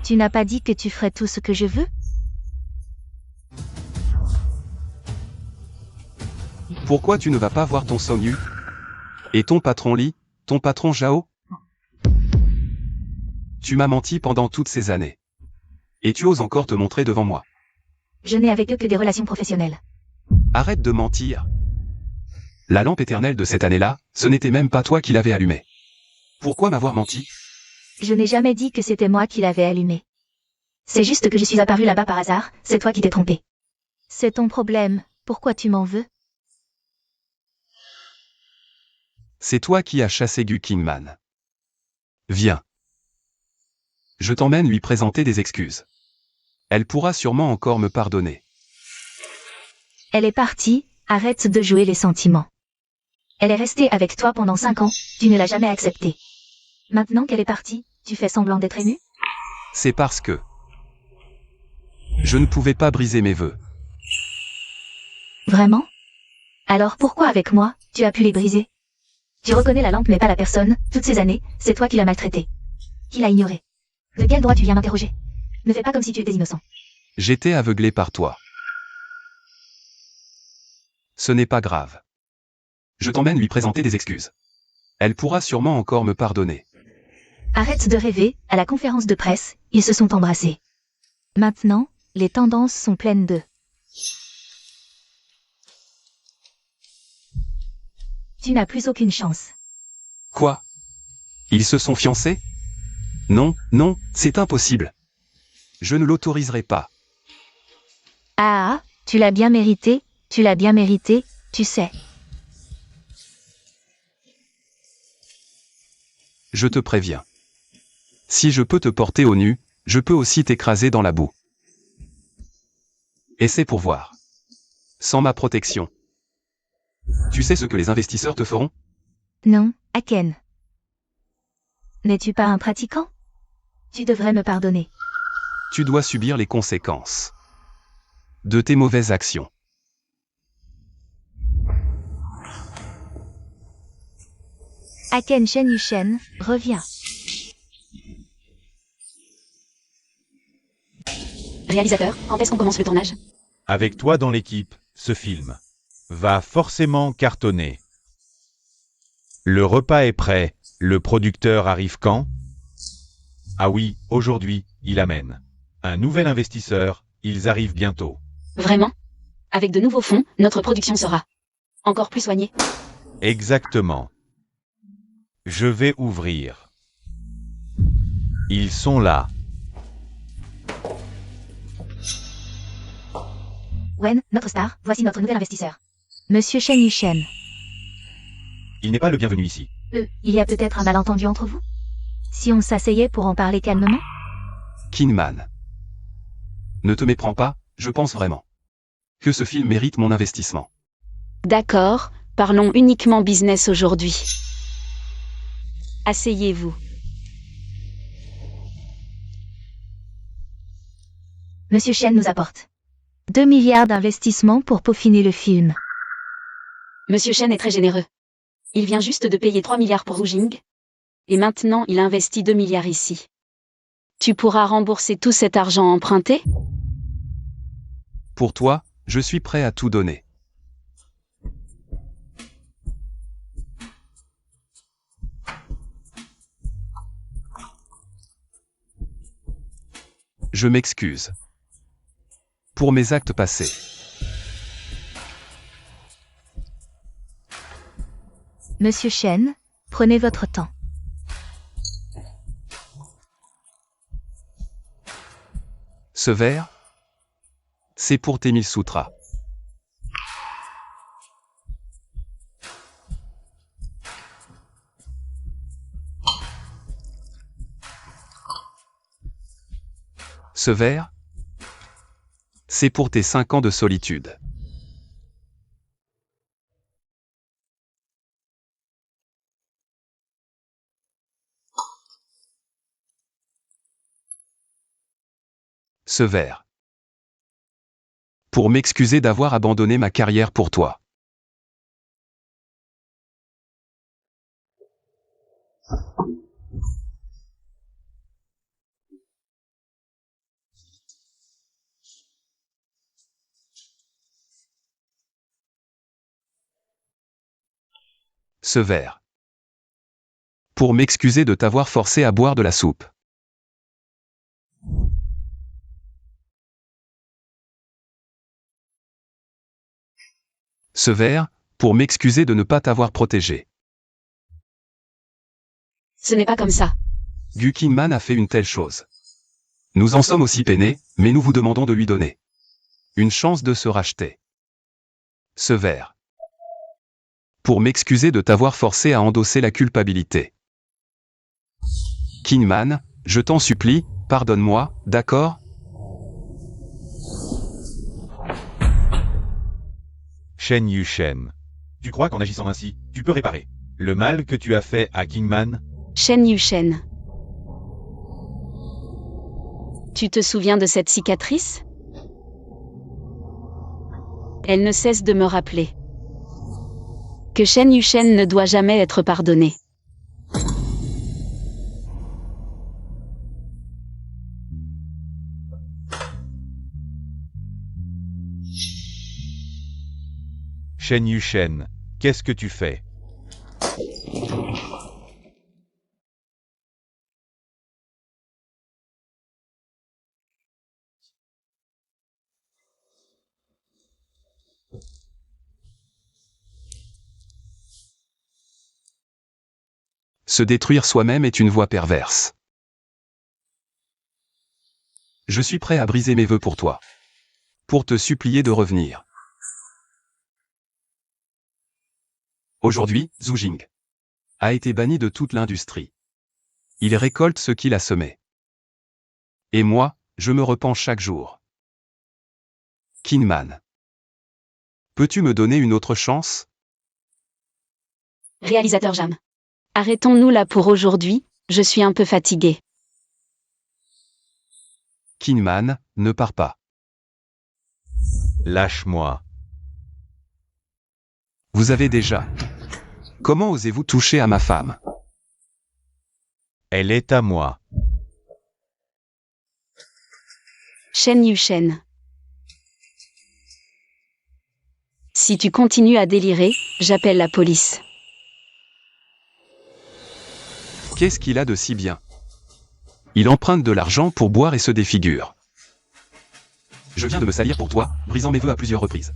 Tu n'as pas dit que tu ferais tout ce que je veux? Pourquoi tu ne vas pas voir ton Song Yu? Et ton patron Li, ton patron Zhao? Tu m'as menti pendant toutes ces années. Et tu oses encore te montrer devant moi. Je n'ai avec eux que des relations professionnelles. Arrête de mentir. La lampe éternelle de cette année-là, ce n'était même pas toi qui l'avais allumée. Pourquoi m'avoir menti? Je n'ai jamais dit que c'était moi qui l'avais allumée. C'est juste que je suis apparue là-bas par hasard, c'est toi qui t'es trompé. C'est ton problème, pourquoi tu m'en veux? C'est toi qui as chassé Gu Qingman. Viens. Je t'emmène lui présenter des excuses. Elle pourra sûrement encore me pardonner. Elle est partie, arrête de jouer les sentiments. Elle est restée avec toi pendant 5 ans, tu ne l'as jamais acceptée. Maintenant qu'elle est partie, tu fais semblant d'être ému? C'est parce que je ne pouvais pas briser mes vœux. Vraiment? Alors pourquoi avec moi, tu as pu les briser? Tu reconnais la lampe mais pas la personne, toutes ces années, c'est toi qui l'as maltraitée. Qui l'a ignorée? De quel droit tu viens m'interroger? Ne fais pas comme si tu étais innocent. J'étais aveuglé par toi. Ce n'est pas grave. Je t'emmène lui présenter des excuses. Elle pourra sûrement encore me pardonner. Arrête de rêver, à la conférence de presse, ils se sont embrassés. Maintenant, les tendances sont pleines d'eux. Tu n'as plus aucune chance. Quoi? Ils se sont fiancés? Non, non, c'est impossible. Je ne l'autoriserai pas. Ah, tu l'as bien mérité, tu sais. Je te préviens. Si je peux te porter au nu, je peux aussi t'écraser dans la boue. Et c'est pour voir. Sans ma protection. Tu sais ce que les investisseurs te feront? Non, Aken. N'es-tu pas un pratiquant? Tu devrais me pardonner. Tu dois subir les conséquences de tes mauvaises actions. Aken Shen Yushen, reviens. Réalisateur, quand est-ce qu'on commence le tournage? Avec toi dans l'équipe, ce film va forcément cartonner. Le repas est prêt. Le producteur arrive quand? Ah oui, aujourd'hui, il amène un nouvel investisseur. Ils arrivent bientôt. Vraiment? Avec de nouveaux fonds, notre production sera encore plus soignée. Exactement. Je vais ouvrir. Ils sont là. Wen, notre star, voici notre nouvel investisseur. Monsieur Shen Yushen. Il n'est pas le bienvenu ici. Il y a peut-être un malentendu entre vous? Si on s'asseyait pour en parler calmement? Kingman. Ne te méprends pas, je pense vraiment que ce film mérite mon investissement. D'accord, parlons uniquement business aujourd'hui. Asseyez-vous. Monsieur Shen nous apporte 2 milliards d'investissements pour peaufiner le film. Monsieur Shen est très généreux. Il vient juste de payer 3 milliards pour Wu Jing. Et maintenant, il investit 2 milliards ici. Tu pourras rembourser tout cet argent emprunté? Pour toi, je suis prêt à tout donner. Je m'excuse pour mes actes passés. Monsieur Shen, prenez votre temps. Ce verre, c'est pour Temil Sutra. Ce verre, c'est pour tes 5 ans de solitude. Ce verre, pour m'excuser d'avoir abandonné ma carrière pour toi. Ce verre, pour m'excuser de t'avoir forcé à boire de la soupe. Ce verre, pour m'excuser de ne pas t'avoir protégé. Ce n'est pas comme ça. Gu Kingman a fait une telle chose. Nous en sommes aussi peinés, mais nous vous demandons de lui donner une chance de se racheter. Ce verre, pour m'excuser de t'avoir forcé à endosser la culpabilité. Kingman, je t'en supplie, pardonne-moi, d'accord? Shen Yushen. Tu crois qu'en agissant ainsi, tu peux réparer le mal que tu as fait à Kingman? Shen Yushen. Tu te souviens de cette cicatrice? Elle ne cesse de me rappeler que Shen Yushen ne doit jamais être pardonné. Shen Yushen, qu'est-ce que tu fais? Se détruire soi-même est une voie perverse. Je suis prêt à briser mes vœux pour toi. Pour te supplier de revenir. Aujourd'hui, Zhu Jing a été banni de toute l'industrie. Il récolte ce qu'il a semé. Et moi, je me repens chaque jour. Kinman. Peux-tu me donner une autre chance? Réalisateur Jam. Arrêtons-nous là pour aujourd'hui, je suis un peu fatigué. Kinman, ne pars pas. Lâche-moi. Vous avez déjà. Comment osez-vous toucher à ma femme? Elle est à moi. Shen Yushen. Si tu continues à délirer, j'appelle la police. Qu'est-ce qu'il a de si bien? Il emprunte de l'argent pour boire et se défigure. Je viens de me salir pour toi, brisant mes vœux à plusieurs reprises.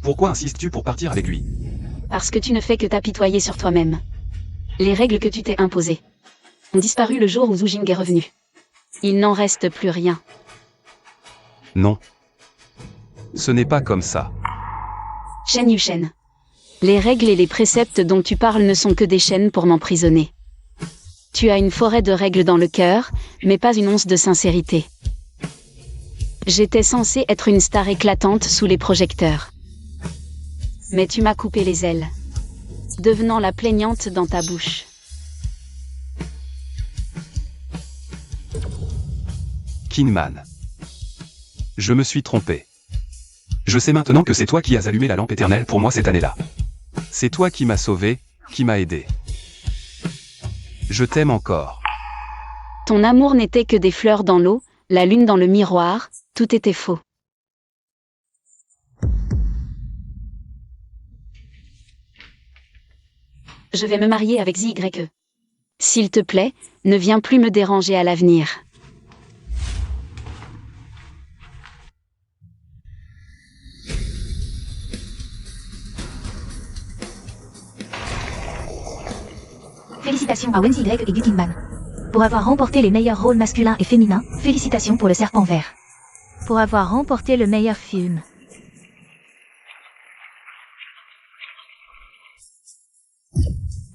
Pourquoi insistes-tu pour partir avec lui? Parce que tu ne fais que t'apitoyer sur toi-même. Les règles que tu t'es imposées ont disparu le jour où Zhu Jing est revenu. Il n'en reste plus rien. Non. Ce n'est pas comme ça. Shen Yushen. Les règles et les préceptes dont tu parles ne sont que des chaînes pour m'emprisonner. Tu as une forêt de règles dans le cœur, mais pas une once de sincérité. J'étais censée être une star éclatante sous les projecteurs. Mais tu m'as coupé les ailes, devenant la plaignante dans ta bouche. Kinman. Je me suis trompé. Je sais maintenant que c'est toi qui as allumé la lampe éternelle pour moi cette année-là. C'est toi qui m'as sauvé, qui m'as aidé. Je t'aime encore. Ton amour n'était que des fleurs dans l'eau, la lune dans le miroir, tout était faux. Je vais me marier avec ZYE. S'il te plaît, ne viens plus me déranger à l'avenir. Félicitations à Wenzi Y et Gutinman. Pour avoir remporté les meilleurs rôles masculins et féminins, félicitations pour le serpent vert. Pour avoir remporté le meilleur film.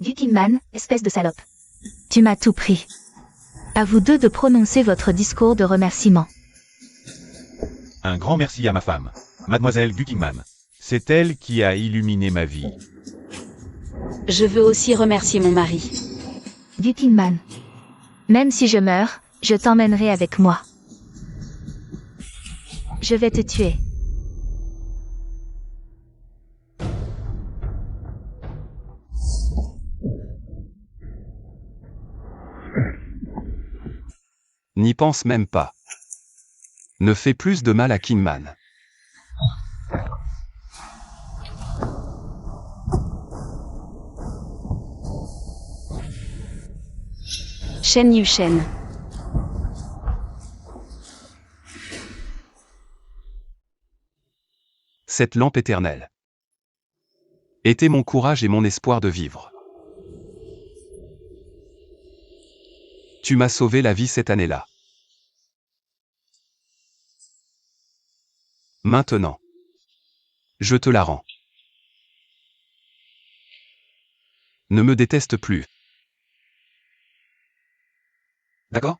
Gutinman, espèce de salope. Tu m'as tout pris. À vous deux de prononcer votre discours de remerciement. Un grand merci à ma femme, Mademoiselle Gutingman. C'est elle qui a illuminé ma vie. Je veux aussi remercier mon mari. Gutinman. Même si je meurs, je t'emmènerai avec moi. Je vais te tuer. N'y pense même pas. Ne fais plus de mal à Kinman. Shen Yushen. Cette lampe éternelle était mon courage et mon espoir de vivre. Tu m'as sauvé la vie cette année-là. Maintenant, je te la rends. Ne me déteste plus. D'accord ?